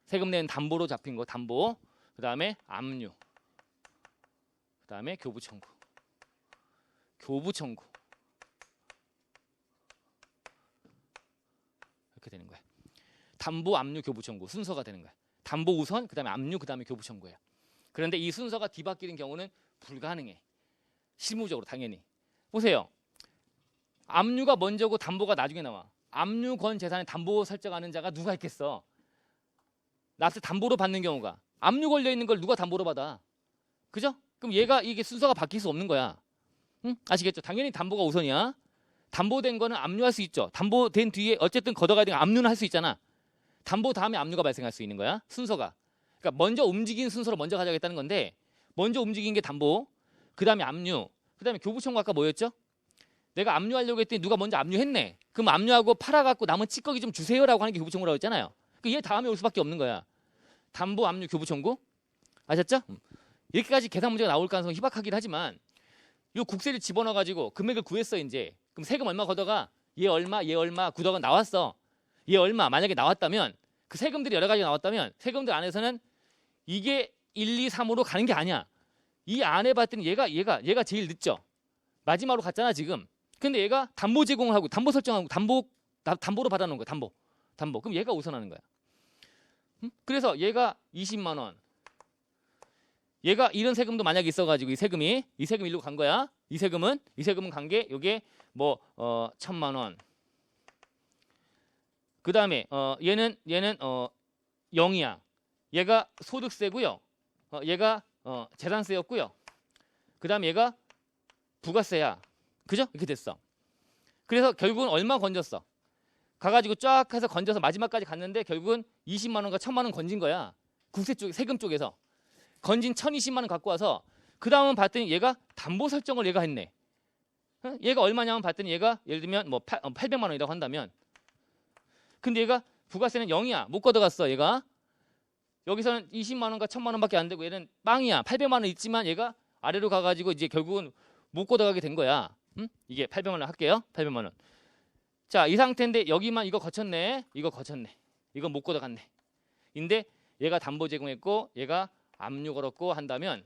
세금 내는 담보로 잡힌 거 담보. 그다음에 압류. 그다음에 교부 청구. 이렇게 되는 거야. 담보, 압류, 교부 청구 순서가 되는 거야. 담보 우선, 그다음에 압류, 그다음에 교부 청구예요. 그런데 이 순서가 뒤바뀌는 경우는 불가능해. 실무적으로 당연히. 보세요. 압류가 먼저고 담보가 나중에 나와. 압류 건 재산에 담보 설정하는 자가 누가 있겠어? 납세 담보로 받는 경우가. 압류 걸려 있는 걸 누가 담보로 받아? 그죠? 그럼 얘가 이게 순서가 바뀔 수 없는 거야. 응? 아시겠죠? 당연히 담보가 우선이야. 담보된 거는 압류할 수 있죠. 담보된 뒤에 어쨌든 걷어가야 되는 압류는 할 수 있잖아. 담보 다음에 압류가 발생할 수 있는 거야. 순서가. 그러니까 먼저 움직인 순서로 먼저 가져가겠다는 건데 먼저 움직인 게 담보, 그 다음에 압류, 그 다음에 교부 청구 아까 뭐였죠? 내가 압류하려고 했더니 누가 먼저 압류했네. 그럼 압류하고 팔아갖고 남은 찌꺼기 좀 주세요라고 하는 게 교부 청구라고 했잖아요. 얘 다음에 올 수밖에 없는 거야. 담보, 압류, 교부 청구. 아셨죠? 이렇게까지 계산 문제가 나올 가능성이 희박하긴 하지만 이 국세를 집어넣어가지고 금액을 구했어 이제. 그럼 세금 얼마 걷어가? 얘 얼마 구더가 나왔어. 얘 얼마 만약에 나왔다면 그 세금들이 여러 가지 나왔다면 세금들 안에서는 이게 1, 2, 3으로 가는 게 아니야. 이 안에 봤더니 얘가 제일 늦죠. 마지막으로 갔잖아 지금. 근데 얘가 담보 제공을 하고 담보 설정하고 담보로 받아놓은 거야. 담보. 그럼 얘가 우선하는 거야. 그래서 얘가 20만 원. 얘가 이런 세금도 만약에 있어가지고 이 세금이 일로 간 거야. 이 세금은 간 게 요게 뭐 1,000만 원. 그 다음에 얘는 0이야. 얘가 소득세고요. 얘가 재산세였고요. 그 다음에 얘가 부가세야. 그죠? 이렇게 됐어. 그래서 결국은 얼마 건졌어? 가가지고 쫙 해서 건져서 마지막까지 갔는데 결국은 20만 원과 1,000만 원 건진 거야. 국세 쪽 세금 쪽에서 건진 1,020만 원 갖고 와서 그 다음은 봤더니 얘가 담보 설정을 얘가 했네. 얘가 얼마냐면 봤더니 얘가 예를 들면 뭐 800만 원이라고 한다면, 근데 얘가 부가세는 0이야. 못 걷어갔어. 얘가 여기서는 20만 원과 1,000만 원밖에 안 되고 얘는 빵이야. 800만 원 있지만 얘가 아래로 가가지고 이제 결국은 못 걷어가게 된 거야. 이게 800만 원 할게요. 800만 원. 자, 이 상태인데 여기만 이거 거쳤네. 이거 거쳤네. 이거 못 걷어갔네. 인데 얘가 담보 제공했고 얘가 압류 걸었고 한다면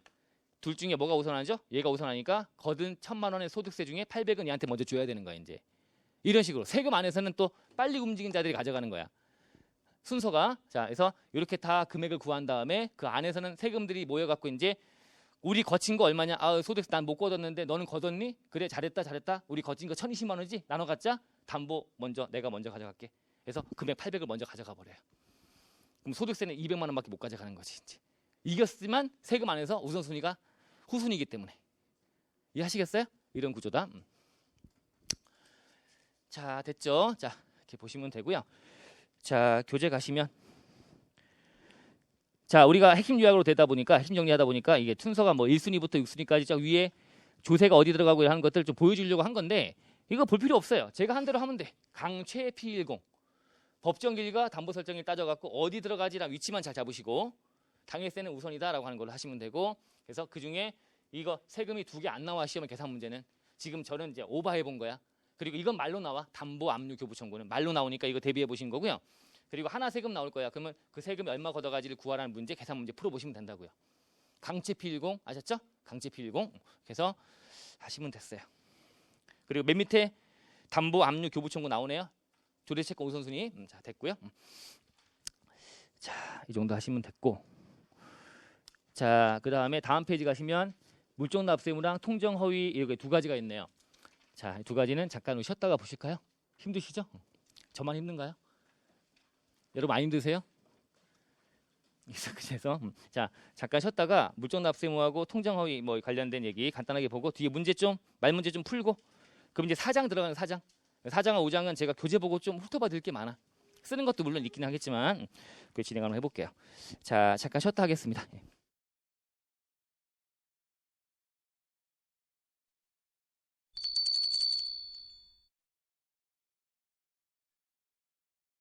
둘 중에 뭐가 우선하죠? 얘가 우선하니까 거둔 1,000만 원의 소득세 중에 800은 얘한테 먼저 줘야 되는 거야. 이제 이런 식으로 세금 안에서는 또 빨리 움직인 자들이 가져가는 거야. 순서가. 자, 그래서 이렇게 다 금액을 구한 다음에 그 안에서는 세금들이 모여갖고 이제 우리 거친 거 얼마냐? 아, 소득세 난 못 걷었는데 너는 걷었니? 그래, 잘했다 잘했다. 우리 거친 거 1,020만 원이지? 나눠 갖자. 담보 먼저 내가 먼저 가져갈게. 그래서 금액 800을 먼저 가져가 버려요. 그럼 소득세는 200만 원밖에 못 가져가는 거지. 이제. 이겼지만 세금 안에서 우선순위가 후순위이기 때문에. 이해하시겠어요? 이런 구조다. 자, 됐죠? 자, 이렇게 보시면 되고요. 자, 교재 가시면, 자, 우리가 핵심 요약으로 되다 보니까, 핵심 정리하다 보니까 이게 순서가 뭐 1순위부터 6순위까지 쫙 위에 조세가 어디 들어가고 하는 것들 좀 보여주려고 한 건데 이거 볼 필요 없어요. 제가 한 대로 하면 돼. 강최 P10 법정기일과 담보설정일 따져갖고 어디 들어가지랑 위치만 잘 잡으시고 당해세는 우선이다라고 하는 걸로 하시면 되고, 그래서 그 중에 이거 세금이 2개 안 나와. 시험의 계산 문제는 지금 저는 이제 오버해 본 거야. 그리고 이건 말로 나와. 담보 압류 교부 청구는 말로 나오니까 이거 대비해 보신 거고요. 그리고 하나 세금 나올 거야. 그러면 그 세금이 얼마 걷어가지를 구하라는 문제, 계산 문제 풀어보시면 된다고요. 강채 P10 아셨죠? 강채 P10 그래서 하시면 됐어요. 그리고 맨 밑에 담보 압류 교부 청구 나오네요. 조례채권 우선순위. 자, 됐고요. 자, 이 정도 하시면 됐고, 자, 그 다음에 다음 페이지 가시면 물적 납세의무랑 통정 허위 이렇게 두 가지가 있네요. 자, 두 가지는 잠깐 쉬었다가 보실까요? 힘드시죠? 저만 힘든가요? 여러분 안 힘드세요? 그래서 자, 잠깐 쉬었다가 물적 납세의무하고 통정 허위 뭐 관련된 얘기 간단하게 보고 뒤에 문제 좀 말 문제 좀 풀고, 그럼 이제 4장 들어가는 4장. 4장과 5장은 제가 교재 보고 좀 훑어봐 드릴 게 많아. 쓰는 것도 물론 있긴 하겠지만 그 진행 한번 해볼게요. 자, 잠깐 쉬었다 하겠습니다.